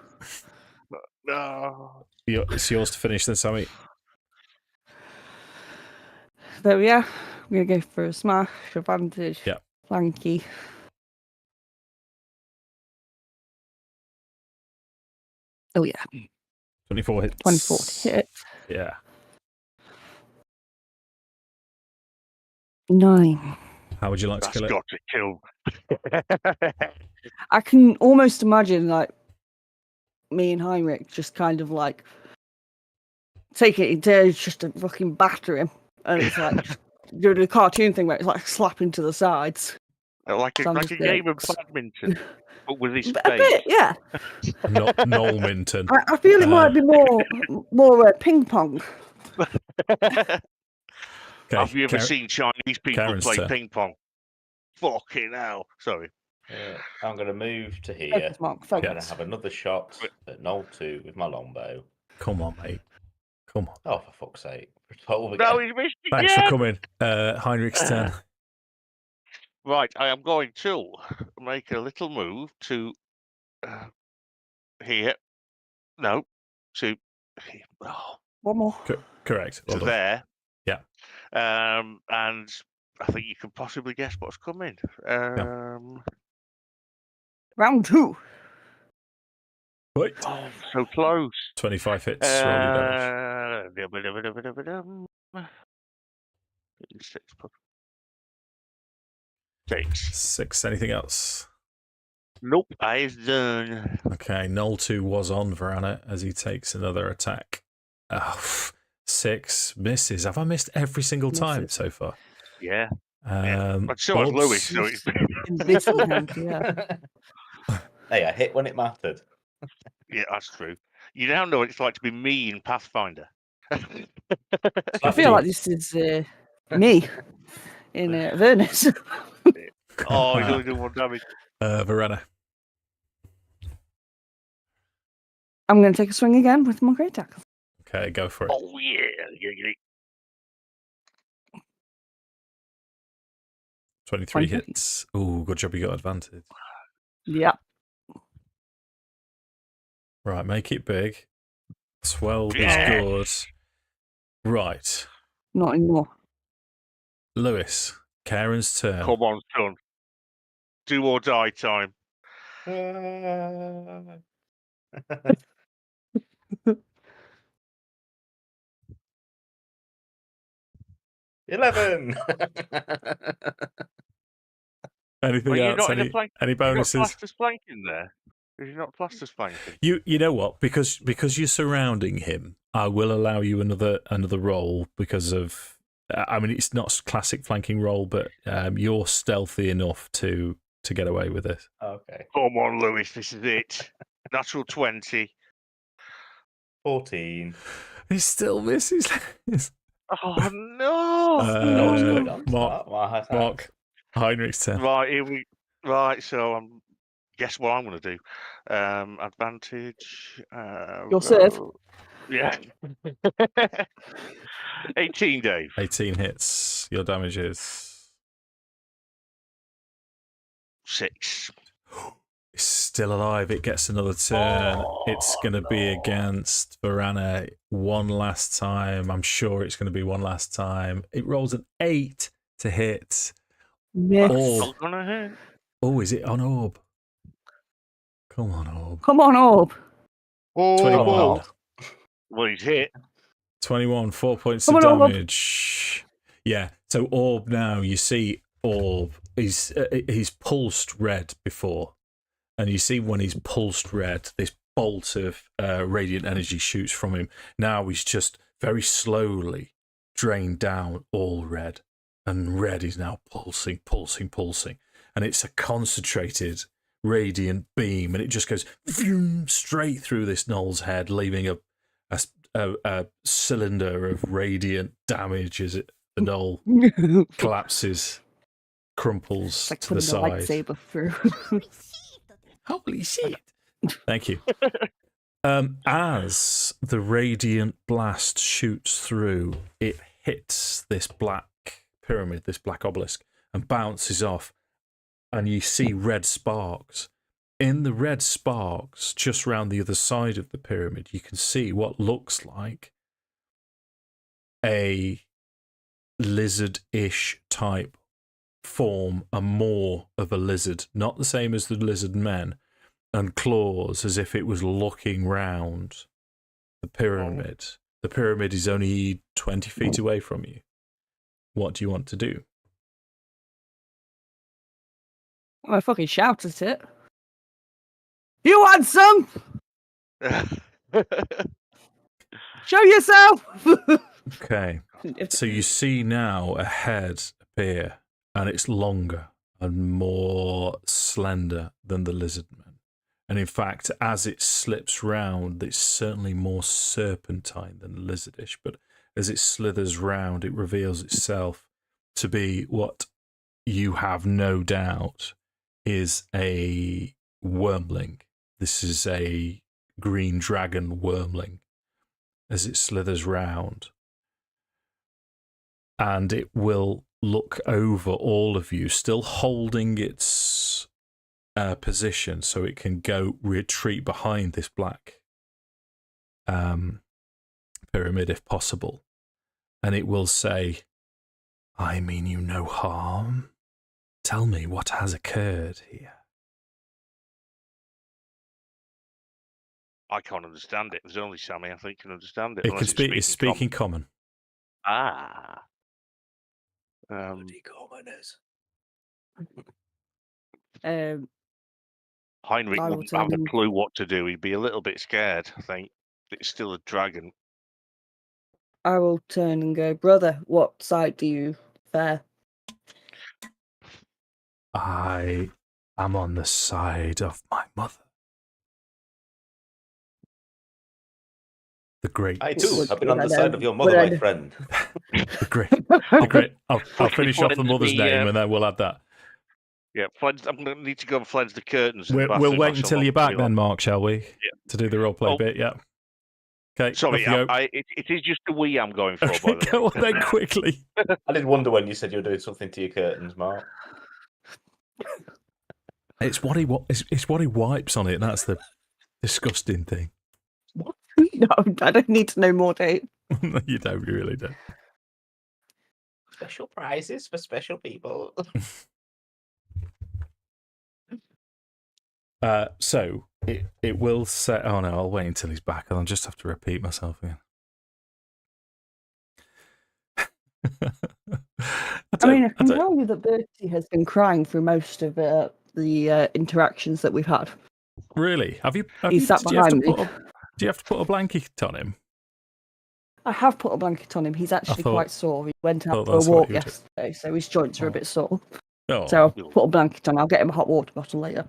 No. It's yours to finish then, Sammi. There we are. I'm going to go for a smash, advantage, flanky. Oh, yeah. 24 hits. 24 to hit. Yeah. 9. How would you like to kill it? Got to kill. I can almost imagine, like, me and Heirnrich just kind of, like, take it in turns just to fucking batter him. And it's like, doing a cartoon thing where it's like slapping to the sides. Like a game of badminton, but with his face. A bit, yeah. Knoll-minton. I feel it might be more ping pong. Okay, have you ever seen Chinese people play ping pong? Fucking hell. Sorry. I'm going to move to here. I'm going to have another shot at Knoll 2 with my longbow. Come on, mate. Come on. Oh, for fuck's sake. 12 again. No, he's missed it. Thanks for coming. Heirnrich's turn. Right, I am going to make a little move to here. No, to here. Oh. One more. Correct. Well there. Yeah. And I think you can possibly guess what's coming. Round 2. Wait. Oh, so close. 25 hits. Roll your damage. 6. Anything else? Nope, I've done. Okay, Knoll 2 was on Vorana as he takes another attack. 6 misses. Have I missed every single time Misses. so far? Yeah. But so has Orbs. Lewis, so it's In this encounter, yeah. Hey, I hit when it mattered. yeah, that's true. You now know what it's like to be me in Pathfinder. I feel like this is me in Avernus. Oh, he's only doing 1 damage. Vorana. I'm going to take a swing again with my great axe. Okay, go for it. Oh yeah. 23 23. hits. Oh, good job you got advantage. Yeah. Right, make it big. 12 Yeah. is good. Right. Not anymore. Lewis, Kairon's turn. Come on, son. Do or die time. $11. Anything Well, you're else? not in a flank. Any You're not bonuses? classed as flanking there. You're not classed as flanking. You know what? Because you're surrounding him, I will allow you another roll because of. I mean, it's not classic flanking roll, but you're stealthy enough to get away with this. Okay. Come on, Lewis. This is it. Natural 20. 14. He still misses. Oh no! No one's going on to that. Mark, Heirnrich's turn. Right. So guess what I'm going to do? Advantage. Your serve. Yeah. 18, Dave. 18 hits. Your damage is 6. It's still alive. It gets another turn. It's going to be against Vorana one last time. I'm sure it's going to be one last time. It rolls an 8 to hit. Miss. Not gonna hit. Oh, is it on Orb? Come on, Orb. Come on, Orb. 21. Well, he's hit. 21, 4 points Come of on, Orb. damage. Yeah, so Orb now, you see Orb, he's pulsed red before. And you see when he's pulsed red, this bolt of radiant energy shoots from him. Now he's just very slowly drained down all red. And red is now pulsing. And it's a concentrated radiant beam. And it just goes straight through this gnoll's head, leaving a cylinder of radiant damage as the gnoll collapses, crumples Like to the putting a side. lightsaber through. Holy shit. Thank you. As the radiant blast shoots through, it hits this black pyramid, this black obelisk, and bounces off. And you see red sparks. In the red sparks, just round the other side of the pyramid, you can see what looks like a lizard-ish type form, a more of a lizard, not the same as the lizard men, and claws as if it was looking round the pyramid. The pyramid is only 20 feet away from you. What do you want to do? I fucking shout at it. You want some? Show yourself! Okay. So you see now a head appear, and it's longer and more slender than the lizard men. And in fact, as it slips round, it's certainly more serpentine than lizardish, but as it slithers round, it reveals itself to be what you have no doubt is a wormling. This is a green dragon wormling as it slithers round. And it will look over all of you, still holding its position so it can retreat behind this black pyramid if possible. And it will say, I mean you no harm. Tell me what has occurred here. I can't understand it. There's only Sammi, I think, can understand it. It unless can speak. It's speaking common. Ah. Bloody commoners. Heirnrich I will wouldn't have a turn- clue what to do. He'd be a little bit scared, I think. It's still a dragon. I will turn and go, brother, what side do you fare? I am on the side of my mother. The great. I too Would- have been would on I the know- side of your mother, would I my know- friend. The great. The great. I'll Quickly finish off the cleanse mother's the, name and then we'll add that. Yeah, I'm going to need to go and cleanse the curtains. And We'll wait myself until off you're back pretty then, well. Mark, shall we? Yeah. To do the roleplay Oh. bit, yeah. Okay, Sorry, off you go. it is just a wee I'm going for, by Okay, the go way. on then quickly. I did wonder when you said you were doing something to your curtains, Mark. It's what he it's what he wipes on it. That's the disgusting thing. No, I don't need to know more, Dave. You don't, you really don't. Special prizes for special people. So it will say. Oh no, I'll wait until he's back. I'll just have to repeat myself again. I mean, I can tell you that Bertie has been crying through most of the interactions that we've had. Really? Have you? He sat do you have to behind me. do you have to put a blanket on him? I have put a blanket on him. He's actually thought- quite sore. He went out thought for a that's what walk you did. yesterday, so his joints are a Oh. bit sore. Oh, So I'll put a blanket on. I'll get him a hot water bottle later.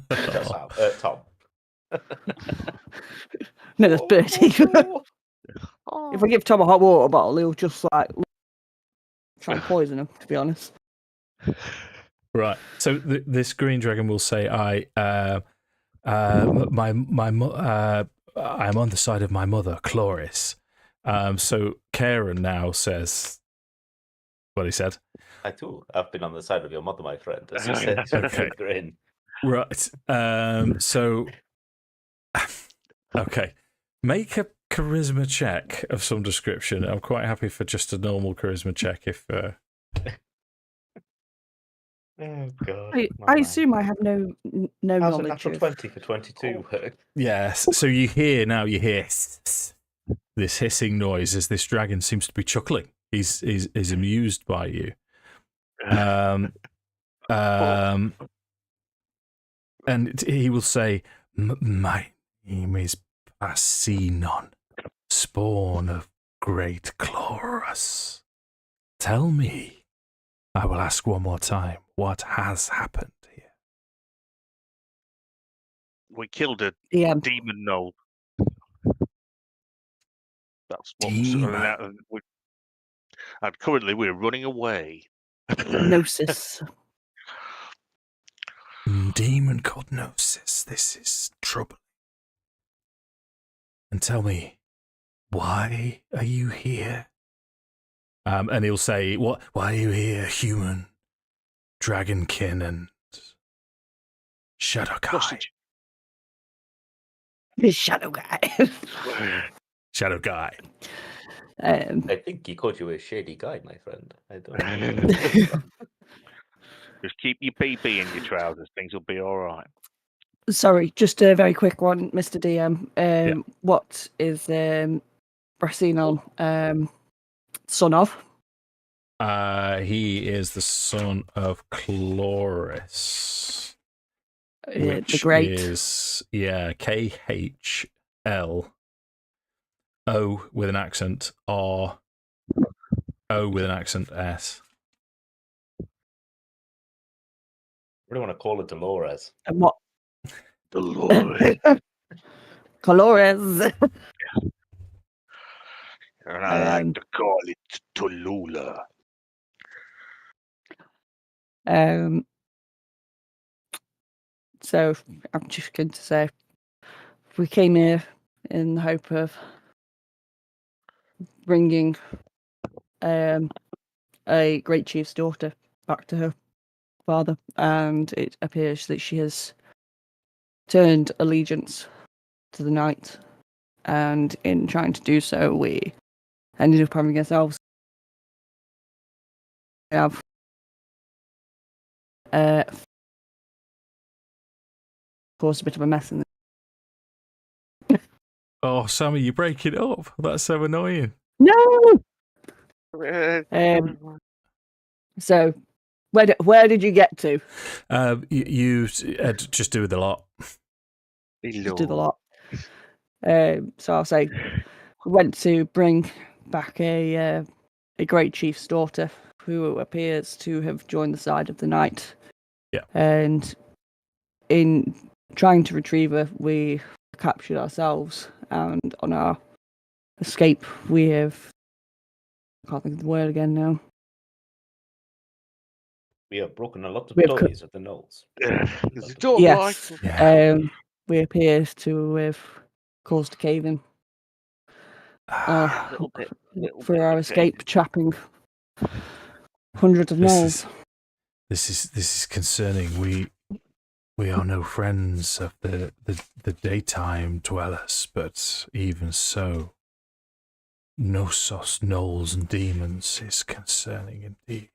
That's how, Tom. No, that's Bertie. If I give Tom a hot water bottle, he'll just like try and poison him. To be honest. Right. So this green dragon will say, I'm on the side of my mother, Chloris. So Kairon now says what he said. I too have been on the side of your mother, my friend. As you Oh, said, yeah. Okay. grin. Right. So okay. Make a charisma check of some description. I'm quite happy for just a normal charisma check if Oh God. I assume I have no How's a knowledge natural of. 20 for 22? yes. So you hear this hissing noise as this dragon seems to be chuckling. He's amused by you. And he will say, "My name is Pasinon, spawn of great Chlorus. Tell me," I will ask one more time, "what has happened here?" We killed a Yeah, demon knoll. That's what Demon. and currently we're running away. gnosis. Demon called Gnosis. This is trouble. And tell me, why are you here? And he'll say, "What? Why are you here, human, dragonkin, and Shadar-kai?" The shadow guy. Shadar-kai. I think he called you a shady guy, my friend. I don't know. Just keep your PP in your trousers. Things will be all right. Sorry, just a very quick one, Mr. DM. Yeah. What is Brasinon son of? He is the son of Chloris, The which Great. is KHL O with an accent R O with an accent S. I really want to call it Dolores. And what? Dolores. Colores. And I like to call it Tulula. So I'm just going to say, we came here in the hope of bringing a great chief's daughter back to her father, and it appears that she has turned allegiance to the knight, and in trying to do so, we ended up having ourselves have caused a bit of a mess in Oh, Sammy, you break it up. That's so annoying. No. So, where did you get to? You just do the lot. Just do the lot. So I'll say, we went to bring back a great chief's daughter who appears to have joined the side of the knight. Yeah. And in trying to retrieve her, we captured ourselves, and on our escape, we have... I can't think of the word again now. We have broken a lot of We have toys at the Knolls. Don't Yes. like Yeah. We appear to have caused a cave-in little bit for of our a escape, cave. trapping hundreds of gnolls. This is concerning. We are no friends of the daytime dwellers, but even so, Knossos, gnolls, and demons is concerning indeed.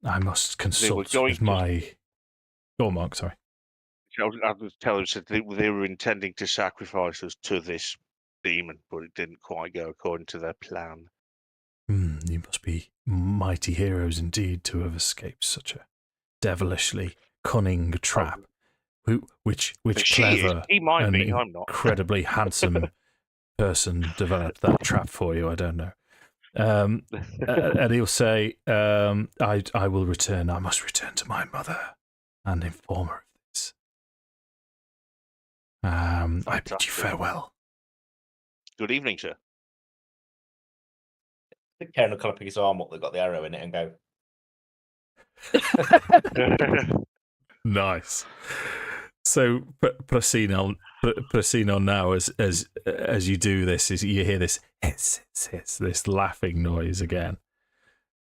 I must consult going with to- my... Go on, Mark, sorry. I was telling them that they were intending to sacrifice us to this demon, but it didn't quite go according to their plan. You must be mighty heroes indeed to have escaped such a devilishly cunning trap. Which She is. clever He might and be. I'm not. incredibly handsome person developed that trap for you? I don't know. And he'll say, I will return. I must return to my mother and inform her of this. I bid you Fantastic. farewell. Good evening, sir. I think Karen will kind of pick his arm up that got the arrow in it and go, Nice. So Prasino now, as you do this, is you hear this hiss, this laughing noise again,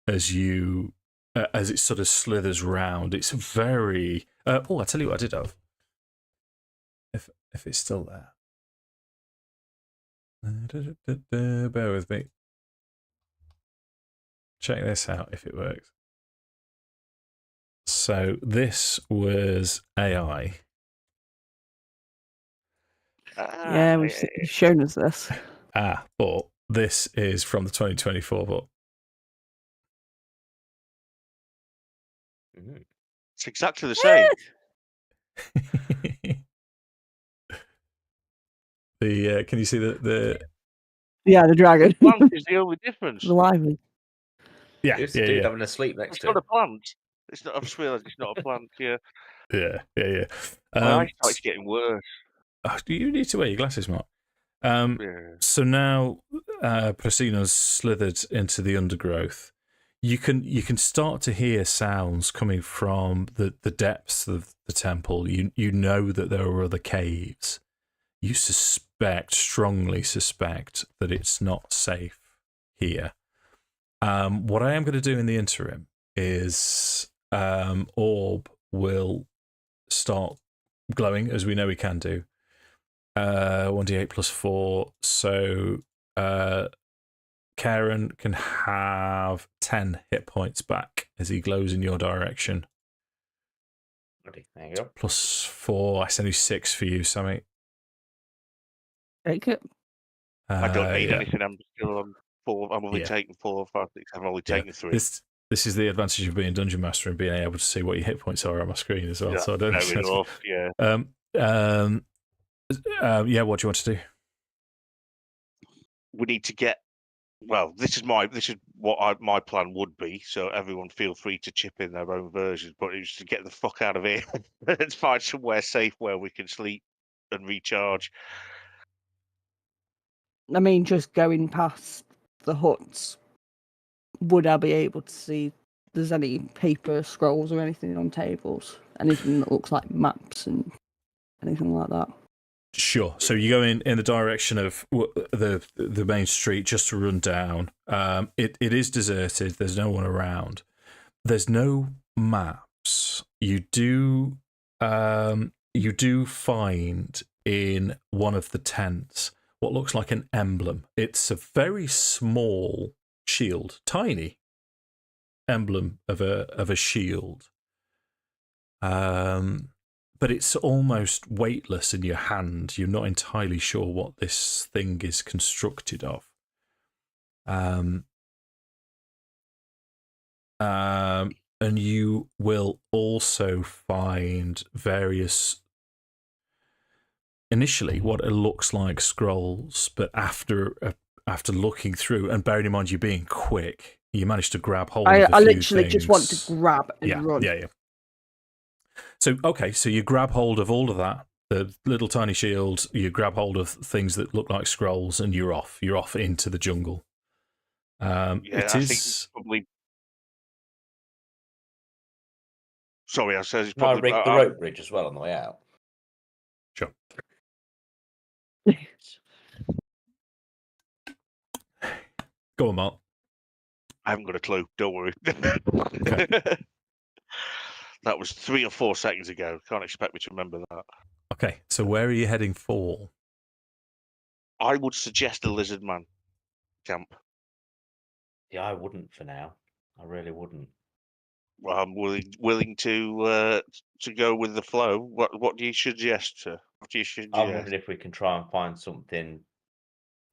as it sort of slithers round. It's very. I tell you what I did have. If it's still there, bear with me. Check this out if it works. So this was AI. Yeah, you've shown us this. But this is from the 2024 book. It's exactly the same. Can you see the Yeah, the dragon. Plant is the only difference. The lively. yeah "It's the dude having a sleep next It's to not him." a plant. It's not. I just realised it's not a plant. Yeah. yeah. My eyesight's getting worse. You need to wear your glasses, Mark. Yeah. So now Prasino's slithered into the undergrowth. You can start to hear sounds coming from the depths of the temple. You know that there are other caves. You strongly suspect that it's not safe here. What I am going to do in the interim is Orb will start glowing, as we know he can do. 1d8 plus 4. So Kairon can have 10 hit points back as he glows in your direction. Okay, there you go. Plus 4. I send you 6 for you, Sammi. Take it. I don't need Yeah. anything. I'm still on 4. I'm only taking 4, 5, 6. I'm only taking 3. This is the advantage of being Dungeon Master and being able to see what your hit points are on my screen as well. Yeah, so I don't fair enough, yeah. What do you want to do? We need to get. Well, this is what my plan would be. So everyone feel free to chip in their own versions. But it's to get the fuck out of here and find somewhere safe where we can sleep and recharge. I mean, just going past the huts, would I be able to see if there's any paper, scrolls, or anything on tables? Anything that looks like maps and anything like that? Sure. So you go in the direction of the main street just to run down. It is deserted. There's no one around. There's no maps. You do find in one of the tents what looks like an emblem. It's a very small shield, tiny emblem of a shield. But it's almost weightless in your hand. You're not entirely sure what this thing is constructed of. And you will also find various, initially, what it looks like scrolls, but after after looking through, and bearing in mind you being quick, you managed to grab hold of I a few literally things. just want to grab and run. Yeah. So, okay, so you grab hold of all of that, the little tiny shield, you grab hold of things that look like scrolls, and you're off. You're off into the jungle. It I is... think probably... Sorry, I said it's No, I probably... rigged the rope bridge as well on the way out. Sure. Go on, Mark. I haven't got a clue. Don't worry. Okay. That was 3 or 4 seconds ago. Can't expect me to remember that. Okay, so where are you heading for? I would suggest the Lizard Man camp. Yeah, I wouldn't for now. I really wouldn't. Well, I'm willing to go with the flow. What do you suggest, sir? What do you suggest? I wondered if we can try and find something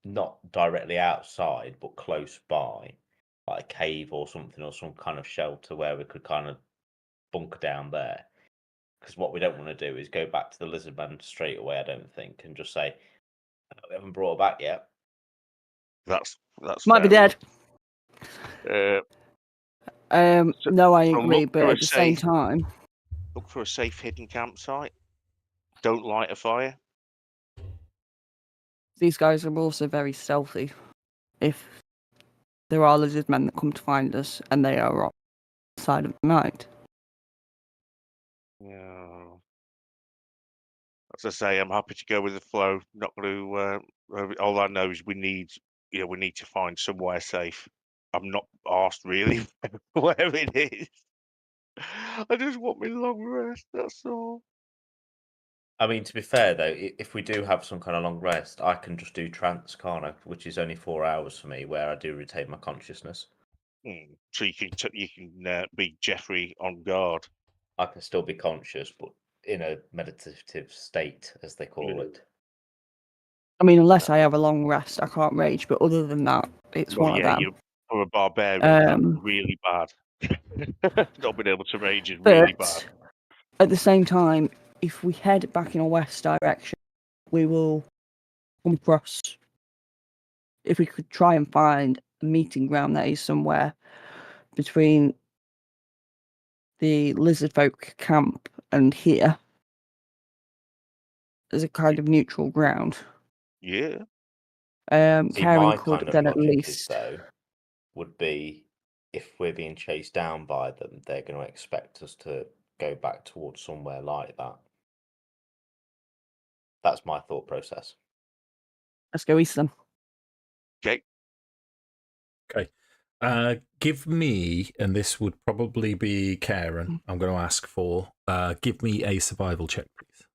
not directly outside, but close by, like a cave or something, or some kind of shelter where we could kind of bunker down there. Because what we don't want to do is go back to the Lizard Man straight away, I don't think, and just say, we haven't brought her back yet. That's Might be fair dead. enough. No, I so agree, look but for a at the same safe- time, Look for a safe hidden campsite. Don't light a fire. these guys are also very stealthy. If there are lizard men that come to find us and they are on the side of the night. Yeah. As I say, I'm happy to go with the flow. Not going to. All I know is we need to find somewhere safe. I'm not asked really where it is. I just want my long rest. That's all. I mean, to be fair though, if we do have some kind of long rest, I can just do trance, can't I? Which is only 4 hours for me, where I do retain my consciousness. So you can be Jeffrey on guard. I can still be conscious, but in a meditative state, as they call Yeah. it. I mean, unless I have a long rest, I can't rage. But other than that, it's Well, one yeah, of them. you're for a barbarian. That's really bad. Not being able to rage is really bad. At the same time, if we head back in a west direction, we will come across. If we could try and find a meeting ground that is somewhere between the lizard folk camp and here, as a kind of neutral ground. Yeah. See, Kairon my could kind of then at logic least. is, though, would be if we're being chased down by them, they're going to expect us to go back towards somewhere like that. That's my thought process. Let's go east then. Okay. Give me, and this would probably be Kairon, I'm going to ask for, give me a survival check, please.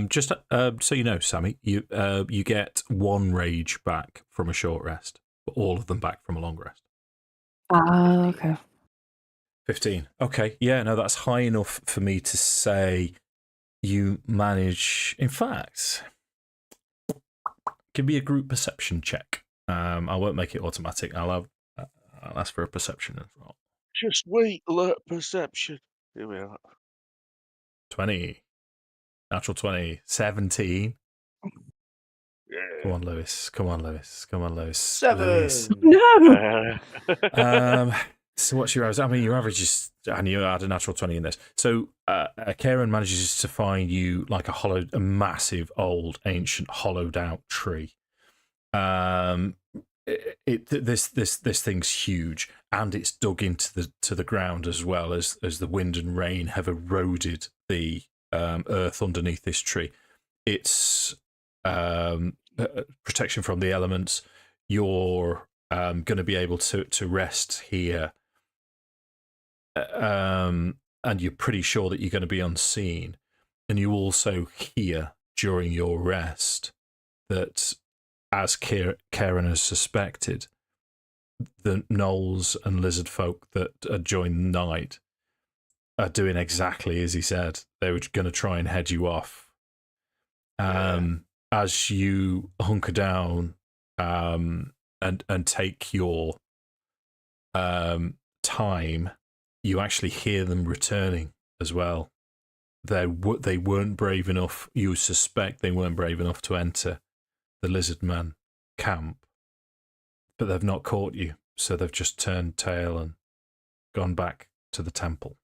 Just so you know, Sammi, you get 1 rage back from a short rest, but all of them back from a long rest. Okay. 15. Okay, yeah, no, that's high enough for me to say you manage. In fact, give me a group perception check. I won't make it automatic. I'll ask for a perception as well. Just wait, alert perception. Here we are. 20. Natural 20. 17. Yeah. Come on, Lewis. Come on, Lewis. Come on, Lewis. 7. Lewis. No. So what's your average? I mean, your average is, and you add a natural 20 in this. So Kairon manages to find you like a massive, old, ancient, hollowed out tree. This thing's huge, and it's dug into the ground as well as the wind and rain have eroded the earth underneath this tree. It's protection from the elements. You're going to be able to rest here, and you're pretty sure that you're going to be unseen. And you also hear during your rest that, as Kairon has suspected, the gnolls and lizard folk that had joined the night are doing exactly as he said. They were going to try and head you off. As you hunker down and take your time, you actually hear them returning as well. They weren't brave enough. You suspect they weren't brave enough to enter the Lizard Man camp, but they've not caught you, so they've just turned tail and gone back to the temple.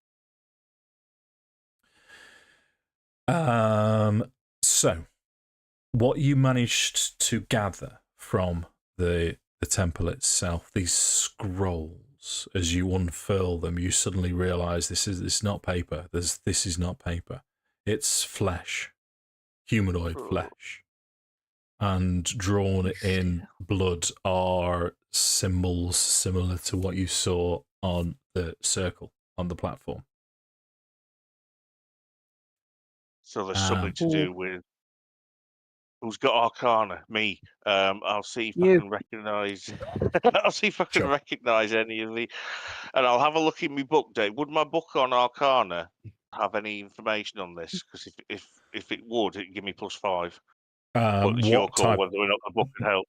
So, what you managed to gather from the temple itself, these scrolls, as you unfurl them, you suddenly realise this is not paper. This is not paper. It's flesh, humanoid flesh. And drawn in blood are symbols similar to what you saw on the circle on the platform. So there's something to do with who's got Arcana. Me. I'll see if I can recognise. I'll see if I can recognise any of the, and I'll have a look in my book, Dave. Would my book on Arcana have any information on this? Because if it would, it'd give me +5. But it's your call whether or not the book can help.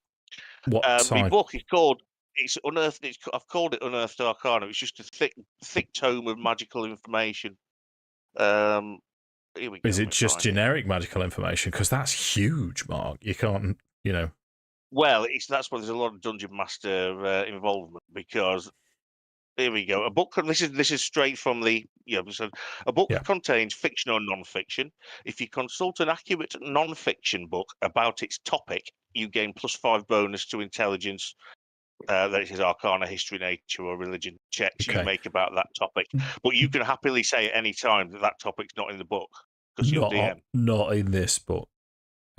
What type? My book is called. It's unearthed. I've called it Unearthed Arcana. It's just a thick tome of magical information. Here we go. Is it just generic magical information? Because that's huge, Mark. You can't, Well, that's why there's a lot of dungeon master involvement. Because here we go. A book. This is straight from the. So a book contains fiction or non-fiction. If you consult an accurate non-fiction book about its topic, you gain +5 bonus to intelligence. That it is Arcana, history, nature, or religion checks you make about that topic. But you can happily say at any time that topic's not in the book. Not in this book.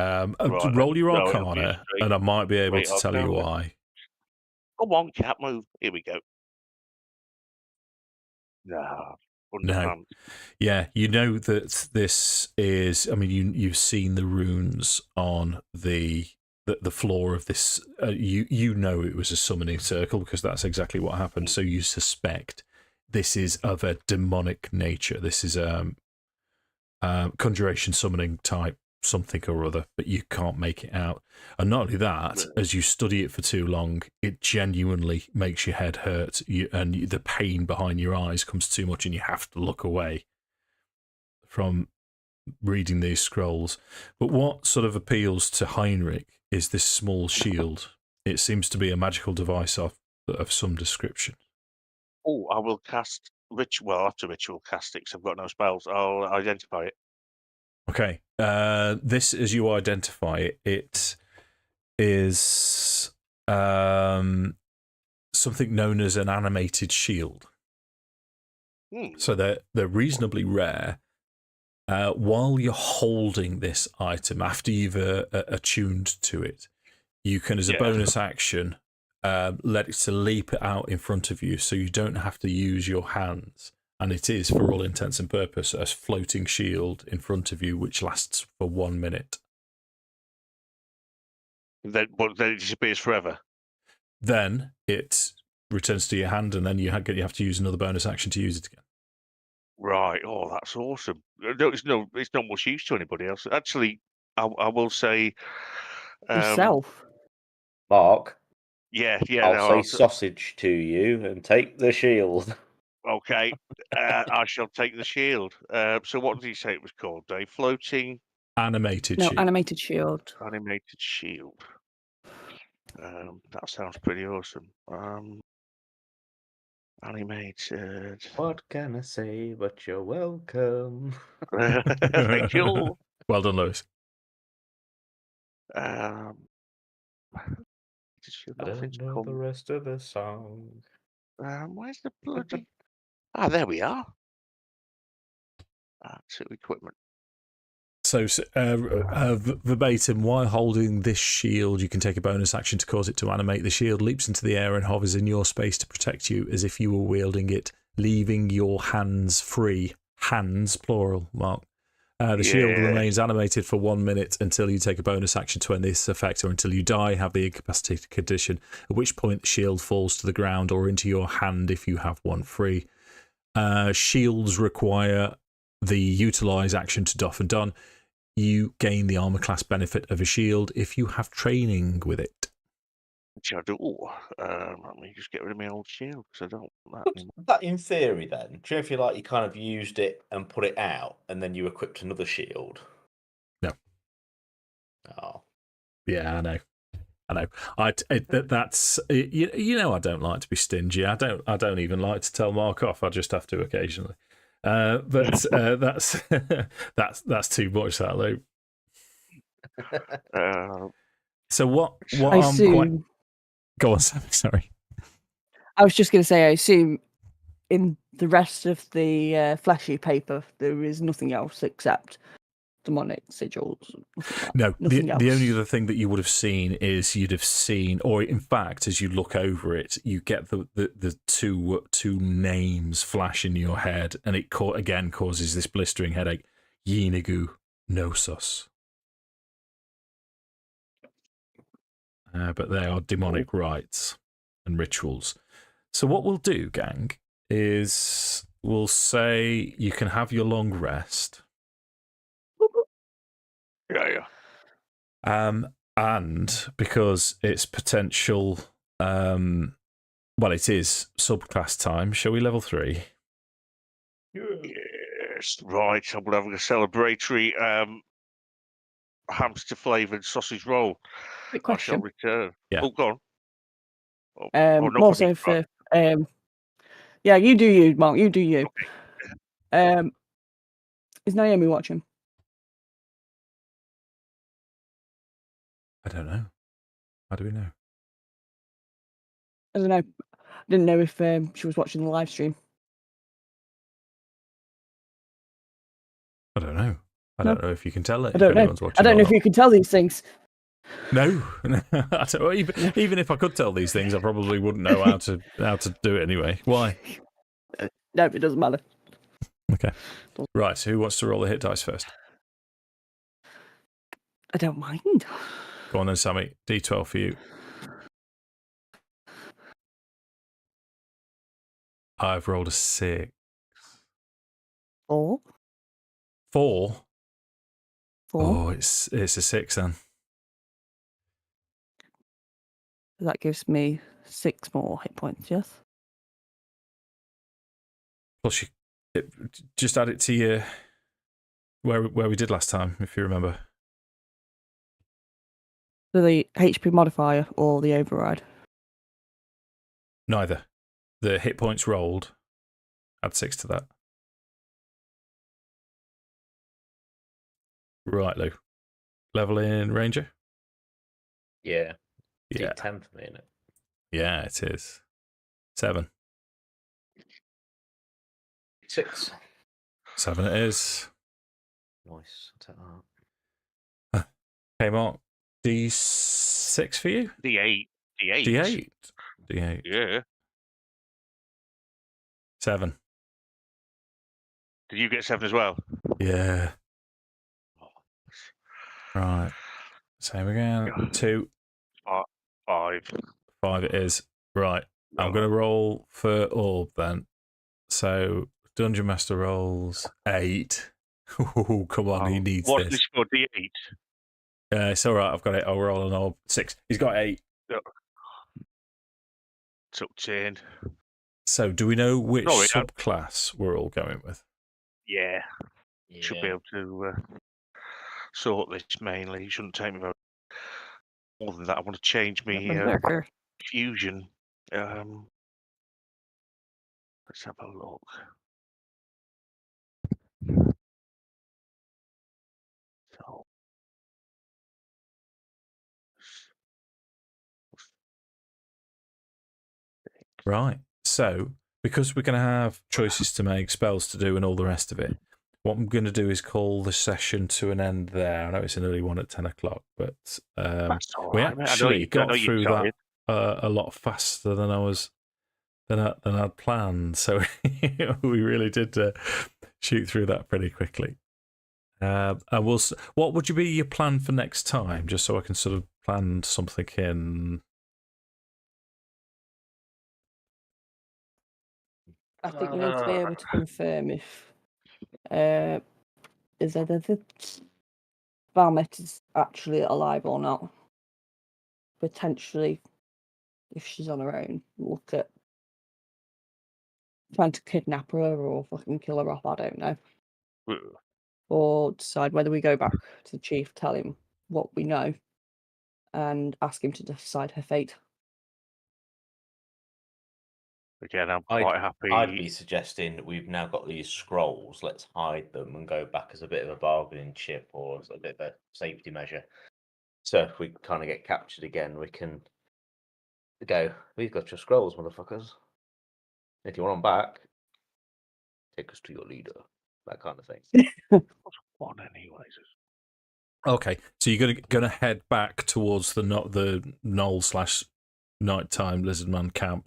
Roll your Arcana, and I might be able to tell you why. Come on, cat, move. Here we go. No. Yeah, you know that this is. I mean, you've seen the runes on the floor of this. You know it was a summoning circle because that's exactly what happened. So you suspect this is of a demonic nature. This is conjuration summoning type something or other, but you can't make it out. And not only that, as you study it for too long, it genuinely makes your head hurt, and the pain behind your eyes comes too much, and you have to look away from reading these scrolls. But what sort of appeals to Heirnrich is this small shield. It seems to be a magical device of some description. Oh, I will cast ritual. Well, after ritual casting, because I've got no spells. I'll identify it. Okay. This, as you identify it, it is something known as an animated shield. So they're reasonably rare. While you're holding this item, after you've attuned to it, you can, as a bonus action, let it to leap out in front of you, so you don't have to use your hands. And it is, for all intents and purposes, a floating shield in front of you, which lasts for 1 minute. But then it disappears forever. Then it returns to your hand, and then you have to use another bonus action to use it again. Right. Oh, that's awesome. It's not much use to anybody else. Actually, I will say yourself, Mark. Yeah. I'll say sausage to you and take the shield. Okay, I shall take the shield. So what did he say it was called, Dave? Floating? Animated shield. Animated shield. Animated shield. That sounds pretty awesome. Animated. What can I say but you're welcome? Thank you. Well done, Lewis. I don't know the rest of the song. Where's the bloody... there we are. To equipment. So, verbatim, while holding this shield, you can take a bonus action to cause it to animate. The shield leaps into the air and hovers in your space to protect you as if you were wielding it, leaving your hands free. Hands, plural, Mark. The shield remains animated for 1 minute until you take a bonus action to end this effect, or until you die, have the incapacitated condition, at which point the shield falls to the ground or into your hand if you have one free. Shields require the utilize action to doff and don. You gain the armor class benefit of a shield if you have training with it. Which I do. Let me just get rid of my old shield because I don't want that anymore. That in theory, then, do you feel like you kind of used it and put it out, and then you equipped another shield? No. Oh. Yeah, I know. I know. That's you know I don't like to be stingy. I don't even like to tell Mark off. I just have to occasionally. But that's too much. That Luke. So what I I'm assume. quite. Go on, Sammy. Sorry. I was just going to say, I assume in the rest of the fleshy paper there is nothing else except demonic sigils. No, nothing the else. only other thing that you would have seen is you'd have seen, or in fact, as you look over it, you get the two names flash in your head, and it again causes this blistering headache. Yenigu Nosos. But they are demonic rites and rituals. So what we'll do, gang, is we'll say you can have your long rest. Yeah. And because it's potential, well, it is subclass time. Shall we level 3? Yes, right. I'm having a celebratory hamster flavoured sausage roll. Quick I shall question. return. Yeah. Oh, go on. More so for yeah, you do you, Mark. You do you. Okay. Is Naomi watching? I don't know. How do we know? I don't know. I didn't know if she was watching the live stream. I don't know. I don't know if you can tell it. I don't if know. anyone's watching I don't or know if not. you can tell these things. No, I don't, even if I could tell these things, I probably wouldn't know how to do it anyway. Why? No, it doesn't matter. Okay. Right. So who wants to roll the hit dice first? I don't mind. Go on then, Sammy. D12 for you. I've rolled a 6. 4. 4. 4. Oh, it's a 6 then. That gives me 6 more hit points. Yes. Plus, just add it to your where we did last time, if you remember. So the HP modifier or the override? Neither. The hit points rolled. Add 6 to that. Right, Lou. Level in Ranger? Yeah. Yeah. D10 for me, isn't it? Yeah, it is. 7. 6. 7 it is. Nice. I'll take that. Okay, Mark. D6 for you? D8. D8. D8. Yeah. 7. Did you get 7 as well? Yeah. Right. Same again. 2. 5. 5 it is. Right. I'm going to roll for Orb then. So, Dungeon Master rolls 8. Oh, come on, he needs What's this. this for? D8? It's all right, I've got it. I'll roll an Orb. 6. He's got 8. Took 10. So, do we know which No, subclass we're all going with? Yeah. Should be able to sort this mainly. It shouldn't take me very more than that. I want to change me fusion. Let's have a look. So, Right. So, because we're going to have choices to make, spells to do, and all the rest of it, what I'm going to do is call the session to an end there. I know it's an early one at 10 o'clock, but we actually got through that a lot faster than I'd planned. So we really did shoot through that pretty quickly. And what would be your plan for next time, just so I can sort of plan something in? I think you need to be able to confirm if is either the Valmet is actually alive or not. Potentially, if she's on her own, look at trying to kidnap her or fucking kill her off. I don't know. Or decide whether we go back to the chief, tell him what we know, and ask him to decide her fate. Again, I'm quite happy. I'd be suggesting we've now got these scrolls. Let's hide them and go back as a bit of a bargaining chip or as a bit of a safety measure. So if we kind of get captured again, we can go, we've got your scrolls, motherfuckers. If you want them back, take us to your leader. That kind of thing. One, anyways. Okay, so you're gonna head back towards the knoll/nighttime lizardman camp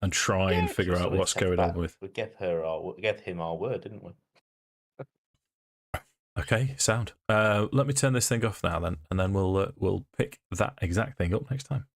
and try and figure out what's going on with. We gave him our word, didn't we? Okay, sound. Let me turn this thing off now then, and then we'll pick that exact thing up next time.